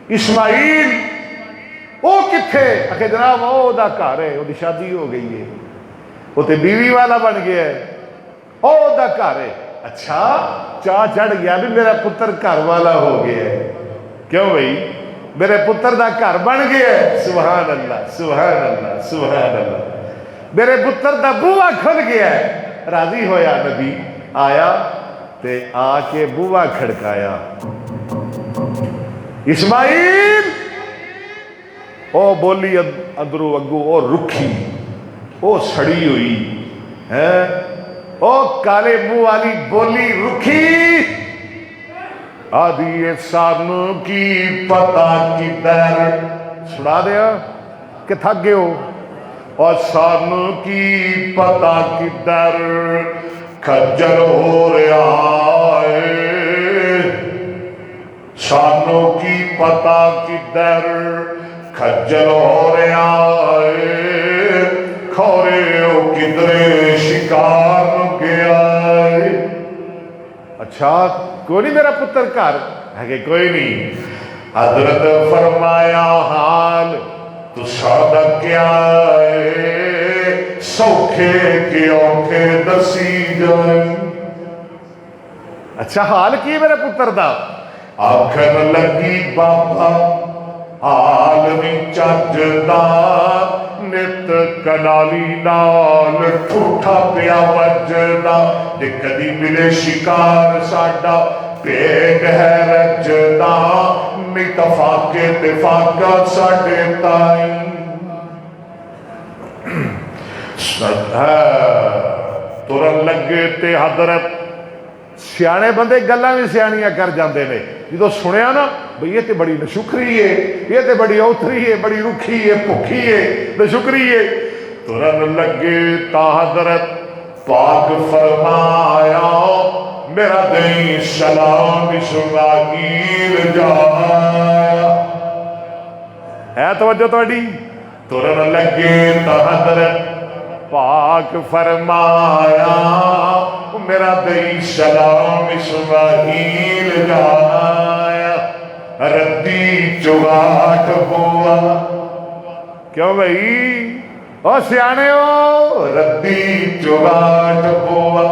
اسماعیل او کتھے کہ جناب او دا گھر ہے او دی شادی ہو گئی ہے او تے بیوی والا بن گیا ہے او دا گھر ہے اچھا چاہ چڑھ گیا بھی میرا پتر گھر والا ہو گیا ہے کیوں بھائی میرے پتر دا گھر بن گیا ہے سبحان اللہ سبحان اللہ سبحان اللہ میرے پتر دا بوہا کھل گیا ہے راضی ہویا نبی آیا تے آ کے بوہا کھڑکایا اسماعیل او بولی اندرو اگو او رکھی او سڑی ہوئی ہے او کالے منہ والی بولی رکھی آدھی سان کی پتہ کی در سنا دیا کہ تھک گئے ہو اور سان کی پتہ کی در کھجل ہو رہا ہے سانوں کی پتہ کی در کھجل ہو رہا ہے کھورے ہو کدرے شکار گیا ہے اچھا کوئی نہیں میرا پتر گھر ہے کہ کوئی نہیں حضرت فرمایا حال تو سادہ کیا ہے سوکھے کی اوکھے دسی جائیں اچھا حال کی میرے پتر دا آکھر لگی بابا عالمی چجدہ نت کنالی نال ٹھوٹا پیا وجدہ جے کدی ملے شکار ساڈا پیٹ ہے رجدہ متفاق اتفاقہ ساڈے تائیں ترن لگے تے حضرت سیانے بندے گلاں بھی سیانیاں کر جاندے نے جدوں سنیا نا بھئی یہ تے بڑی نشکری ہے یہ تے بڑی اوتری ہے بڑی رکھی ہے بھوکھی ہے نشکری ہے ترن لگے تا حضرت پاک فرمایا میرا دیں سلام اسماعیل جایا ہے توجہ توڑی ترن لگے تا حضرت پاک فرمایا میرا دئی سلام اسماعیل جایا ردی چگاٹ بوا کیوں بھئی او سیانے ہو ردی چگاٹ بوا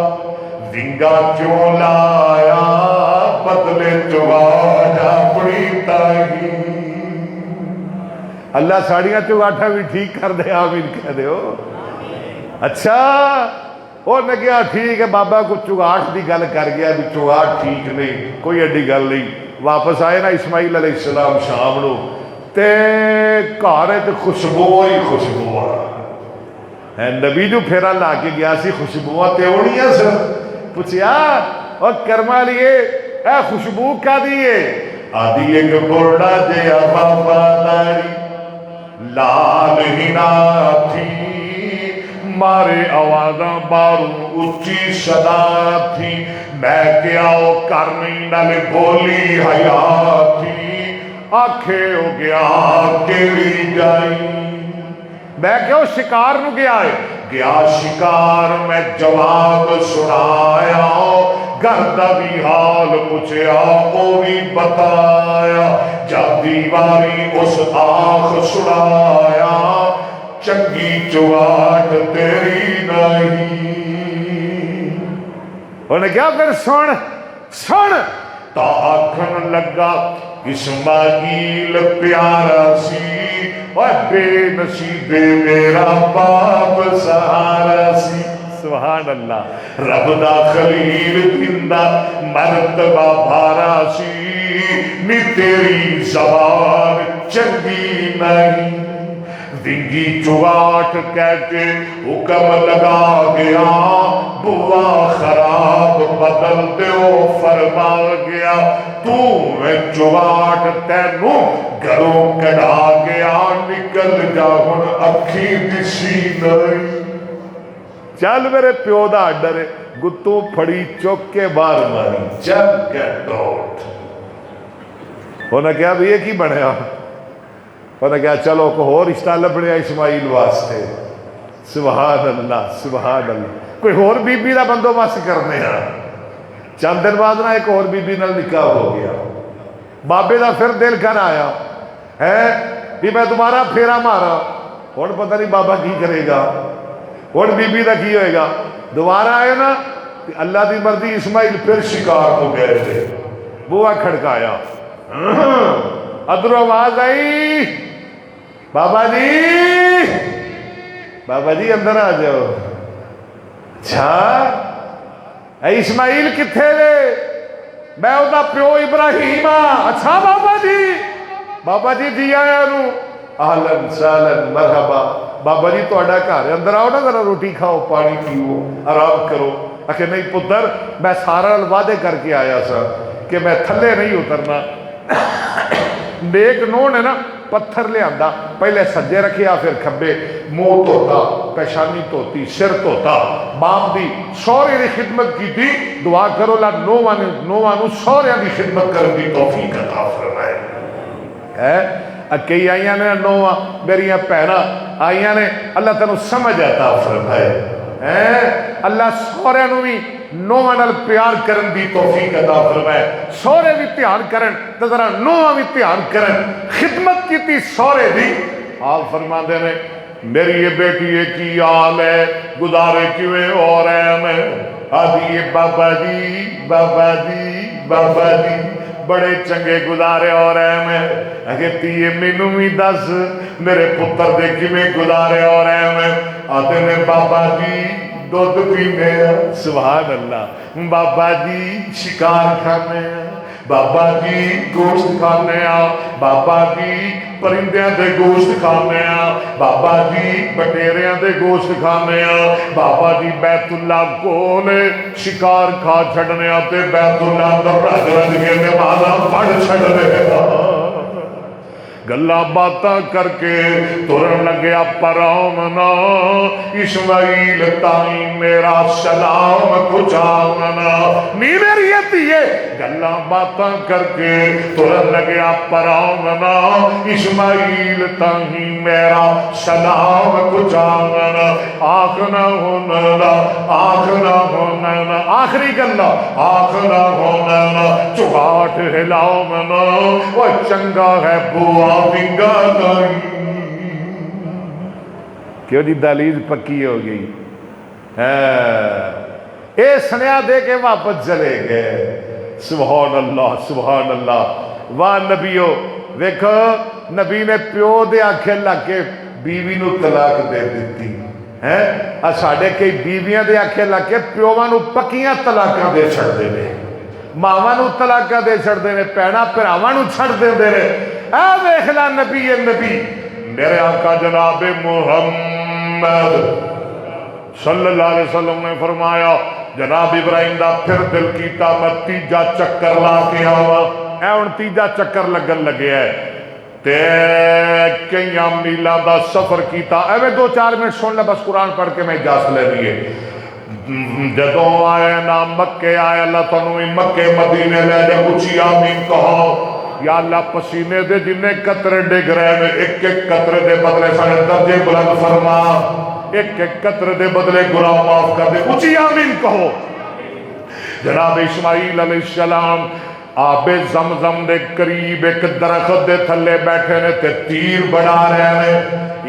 ونگا کیوں لایا بدلے چگاٹ اپنی تاہی اللہ ساڑیاں چگاٹھا بھی ٹھیک کر دے آمین کہہ دے ہو اچھا اور میں کہا ٹھیک ہے بابا کو چگاٹ دی گل کر گیا بھی چگاٹ ٹھیک نہیں کوئی ایڈی گل نہیں واپس آئے نا اسماعیل علیہ السلام شام نو تے گھر تے خوشبو ہی خوشبو ہے نبی جو پھیرا لا کے گیا سی خوشبو تے اڑیاں سر پوچھیا اور کرما لیے اے خوشبو کا دیئے آدھی ایک بڑا جیا بابا داری لال ہی نہ تھی مارے آوازاں باروں اچھی صدا تھی میں کیا او کرنی نلے بولی حیات تھی آنکھیں ہو گیا کیڑی جائی میں کیا شکار نو گیا ہے گیا شکار میں جواب سنایا گردہ بھی حال پوچھیا او بھی بتایا جب دیواری اس آنکھ سنایا چنگی چگاٹ تیری نہیں انہیں کیا پھر سن تا آکھن لگا اسماعیل پیارا سی اور بے نصیبے میرا باپ سہارا سی سبحان اللہ رب دا خلیل بندہ مرتبہ بھارا سی نی تیری زبان چنگی نہیں ڈنگی چگاٹ کہہ کے حکم لگا گیا، بوا خراب بدل دیو فرما گیا، تو میں چگاٹ تینوں گھروں کڑا گیا، نکل جا ہن اکھی دسی نہیں۔ چل میرے پیو دا ڈرے، گتوں پھڑی چوک کے بار ماری، چل گیٹ آؤٹ۔ انہوں نے کہا بھی یہ کی بنیا؟ انہوں نے کہا چلو کو اور رشتہ لبنیا اسماعیل واسطے۔ سبحان اللہ سبحان اللہ، کوئی اور بی بی دا بندوبست کرنے ہیں۔ چند دن بعد نا ایک اور بی بی نال نکاح ہو گیا، بابے دا پھر دل کر آیا ہے بھی میں دوبارہ پھیرا مارا، اور پتہ نہیں بابا کی کرے گا، اور بی بی دا کی ہوئے گا۔ دوبارہ آئے نا اللہ دی مرضی اسماعیل پھر شکار ہو گئے تھے، بوا کھڑکایا، ادھر آواز آئی، بابا جی بابا جی اندر آ جاؤ۔ اچھا اے اسماعیل کتھے لے؟ میں ادا پیو ابراہیم ہاں۔ اچھا بابا جی جی آیا نو، اہلن سہلن مرحبا، بابا جی تہاڈا گھر ہے، اندر آؤ نا، ذرا روٹی کھاؤ، پانی پیو، آرام کرو۔ آخر نہیں پتر، میں سارا وعدے کر کے آیا سا کہ میں تھلے نہیں اترنا۔ نیک نو نے نا پتھر لے آندا، پہلے سجے رکھیا پھر کھبے، منہ دھوتا، پیشانی دھوتی، سر دھوتا، باپ دی سورے دی خدمت کی تھی، دعا کرو لا نوانو سوریاں دی خدمت کرن دی توفیق عطا فرمائے۔ اکئی آئیاں نے نوواں میریاں پیرا آئیاں نے، اللہ تینوں سمجھ عطا فرمائے۔ اللہ سورے نو بھی نوواں نال پیار کرن دی توفیق عطا فرمائے، سورے بھی پیار کرن تے ذرا نوواں بھی پیار کرن، خدمت کیتی سورے دی۔ آپ فرماندے نے میری یہ بیٹی ایک ہی حال ہے، گزارے کیویں ہو رہے میں؟ آدھی بابا جی بابا جی بابا جی بڑے چنگے گزارے ہو رہے میں۔ اگر تیے مینوں بھی دس میرے پتر دے کیویں گزارے ہو رہے میں؟ آتے نے بابا جی دودھ پینے، سبحان اللہ، بابا جی شکار کھانے، بابا جی گوشت کھانے، بابا جی پرندیاں دے گوشت کھانے، بابا جی بٹیریاں دے گوشت کھانے، بابا جی بیت اللہ کول شکار کھا چھڑنے تے بیت اللہ دا رج رج کے نمازاں پڑھ چھڑنے، گلا باتاں کر کے ترن لگیا پرامنا، اسماعیل تائیں میرا سلام پہنچانا۔ نی میری یہ گلا باتاں کر کے ترن لگیا پرامنا، اسماعیل تائیں میرا سلام پہنچانا۔ آخنا ہونا آخنا ہونا، آخری گلا آخنا ہونا، چگاٹ ہلاؤ منا، وہ چنگا ہے بوا بنگا نہیں۔ کیوں جی دہلیز پکی ہو گئی ہے، اے سنیا دے کے واپس چلے گئے۔ سبحان اللہ سبحان اللہ۔ واہ نبیو ویکھو، نبی نے پیو دے آنکھیں لگ کے بیوی نو طلاق دے دیتی ہے، اور ساڈے کئی بیویاں دے آنکھیں لگ کے پیواں نو پکیاں طلاقاں دے چھڑدے نے، ماواں نو طلاقاں دے چھڑدے نے، بھیناں بھراواں نو چھڑ دیندے نے۔ اے ویکھ لا نبی نبی میرے آقا جناب محمد صلی اللہ علیہ وسلم نے فرمایا، جناب ابراہیم دا پھر دل کیتا میں تیجا چکر لا کے آوا۔ اے ہن تیجا چکر لگن لگیا ہے تے کئیاں میلاں دا سفر کیتا۔ ایویں دو چار منٹ سن لے بس، قرآن پڑھ کے میں اجازت لینی ہے۔ جدوں آئے نا مکے آئے، اللہ تنوی مکے مدینے لے جا، اچھی آمین کہو۔ یا اللہ پسینے دے جنہیں قطرے ڈگ رہے ہیں، ایک ایک قطرے دے بدلے سارے درجے بلند فرما، ایک ایک قطرے دے بدلے گناہ معاف کر دے، اچھی آمین کہو۔ جناب اسماعیل علیہ السلام آب زمزم دے قریب ایک درخت دے تھلے بیٹھے نے تے تیر بڑھا رہے ہیں۔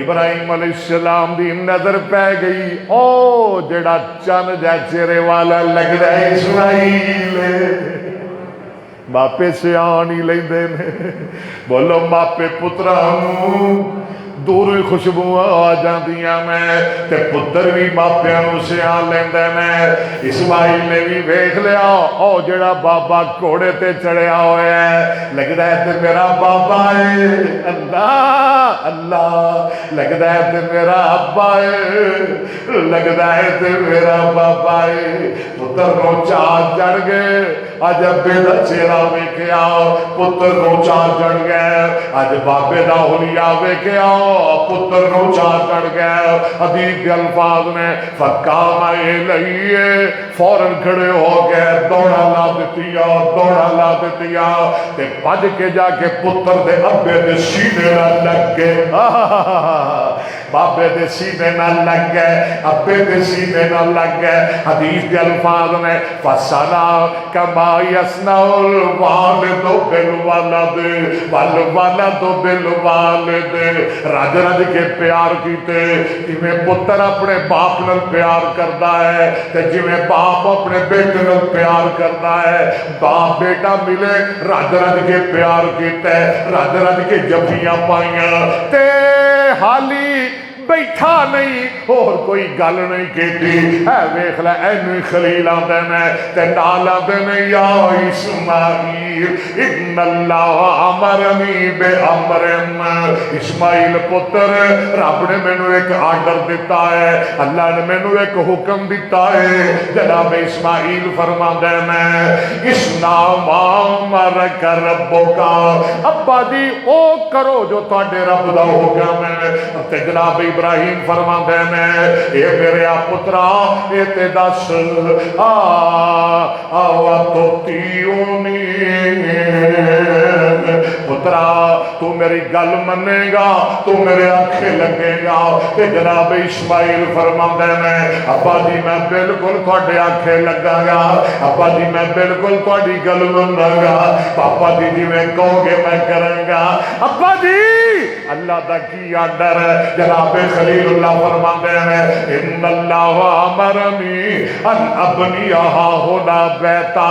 ابراہیم علیہ السلام دی نظر پہ گئی، او جڑا چن جائے چہرے والا لگ رہا ہے اسماعیل، ماپے سے آنی لیں دے نے، بولو ماپے پترانو دور ہی خوشبو آ جاندیاں میں تے پتر بھی ماپیاں نو سیان لیندے نے اسماعیل نے بھی ویکھ لیا او جڑا بابا گھوڑے تے چڑھیا ہویا ہے لگدا ہے تے میرا بابا ہے اللہ اللہ لگدا ہے تے میرا ابا ہے لگدا ہے تے میرا بابا ہے پتر نو چاہ چڑھ گئے اج ابے دا چہرہ ویکھیا پتر نو چاہ چڑھ گئے اج بابے دا حلیہ ویکھیا پتر نو چاہ چڑھ گئے حدیث کے الفاظ میں فقام الیہ فوراً کھڑے ہو گئے دوڑا لا دتیا تے بھج کے جا کے پتر دے ابے دے سینے نال لگ گئے بابے دے سینے نال لگ گئے ابے دے سینے نال لگ گئے حدیث کے الفاظ میں فصلا کما یصنع الوالد بالولد والولد بالوالد رج رج کے پیار کیتے جویں پتر اپنے باپ نال پیار کردا ہے تے جویں باپ اپنے بیٹے نال پیار کردا ہے باپ بیٹا ملے رج رج کے پیار کیتا ہے رج رج کے جفیاں پائیاں تے حالی بیٹھا نہیں اور کوئی گل نہیں کیتی ہے ویکھ لے اینو خلیل آندے نے تے نال آندے نے یا اسماعیل ان اللہ امرنی بامر اسماعیل پتر رب نے مینوں ایک آرڈر دیتا ہے اللہ نے مینوں ایک حکم دیتا ہے جناب اسماعیل فرماندے نے اس نام امرک ربک ابا جی او کرو جو تواڈے رب دا حکم ہے تے جناب ابراہیم فرماندے نے اے میرے پترا اے تے دس توتیونی پترا تو میری گل منے گا تو میرے آنکھیں لگے گا تے جناب اسماعیل فرماندے نے ابا جی میں بالکل تواڈے آنکھیں لگا گا ابا جی میں بالکل تواڈی گل منا گا پاپا جی جویں کہو گے میں کراں گا ابا جی اللہ دا کی آرڈر ہے جناب خلیل اللہ فرماندے ہیں ان اللہ امرنی ان ابنی ہونا بیتا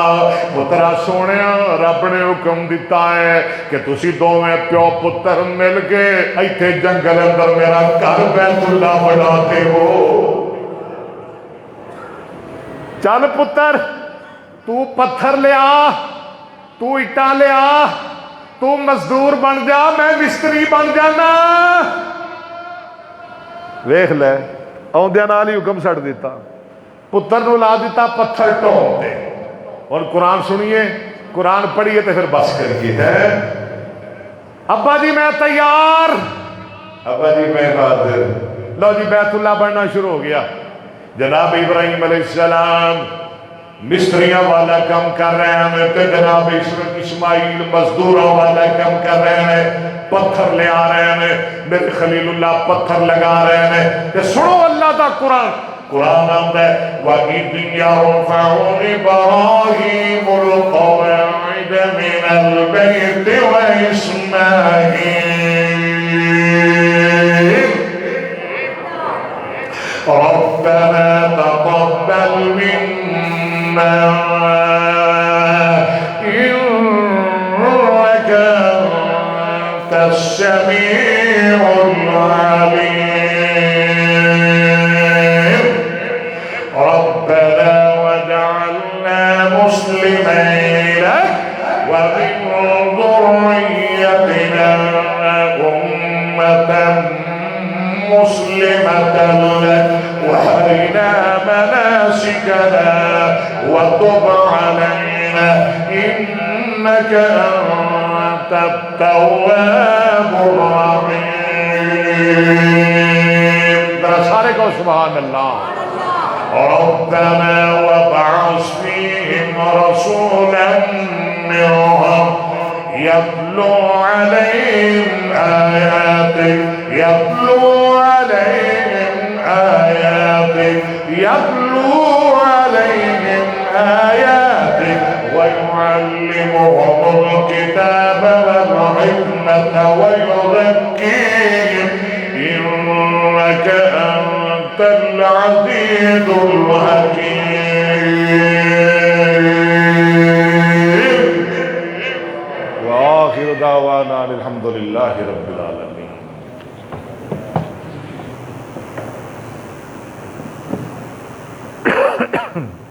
پترا سونیا رب نے حکم دیتا ہے کہ تسی دوویں پیو پتر مل کے ایتھے جنگل اندر میرا گھر بیت اللہ بناتے ہو چل پتر تو پتھر لیا تو اٹا لیا تو مزدور بن جا میں مستری بن جانا ویکھ لے آدھے نال ہی حکم چھڑ دیتا پتر نو لا دیتا پتھر ٹھون تے اور قرآن سنیے قرآن پڑھیے تو پھر بس کریے ہے ابا جی میں تیار ابا جی میں حاضر لو جی بیت اللہ بننا شروع ہو گیا جناب ابراہیم علیہ السلام مستریاں والا کام کر رہے ہیں تے جناب اسماعیل مزدوروں والا کام کر رہے ہیں پتھر لے آ رہے ہیں میرے خلیل اللہ پتھر لگا رہے ہیں تے سنو اللہ دا قرآن قرآن آتا ہے وَإِذْ يَرْفَعُ إِبْرَاهِيمُ الْقَوَاعِدَ مِنَ الْبَيْتِ وَإِسْمَاعِيلُ رَبَّنَا تَقَبَّلْ مِنَّا إِنَّكَ أَنْتَ السَّمِيعُ الْعَلِيمُ ربنا وجعلنا مسلمين ومن ذريتنا أمة مسلمة لك وأرنا مناسكنا وتب علينا إنك أنت التواب الرحيم سارے کو سبحان اللہ ربنا وابعث فيهم رسولا منهم يتلو عليهم آياتك ويعلمهم الكتاب والحكمة ويزكيهم إنك أنت العزيز الحكيم وآخر دعوانا الحمد لله رب العالمين ہے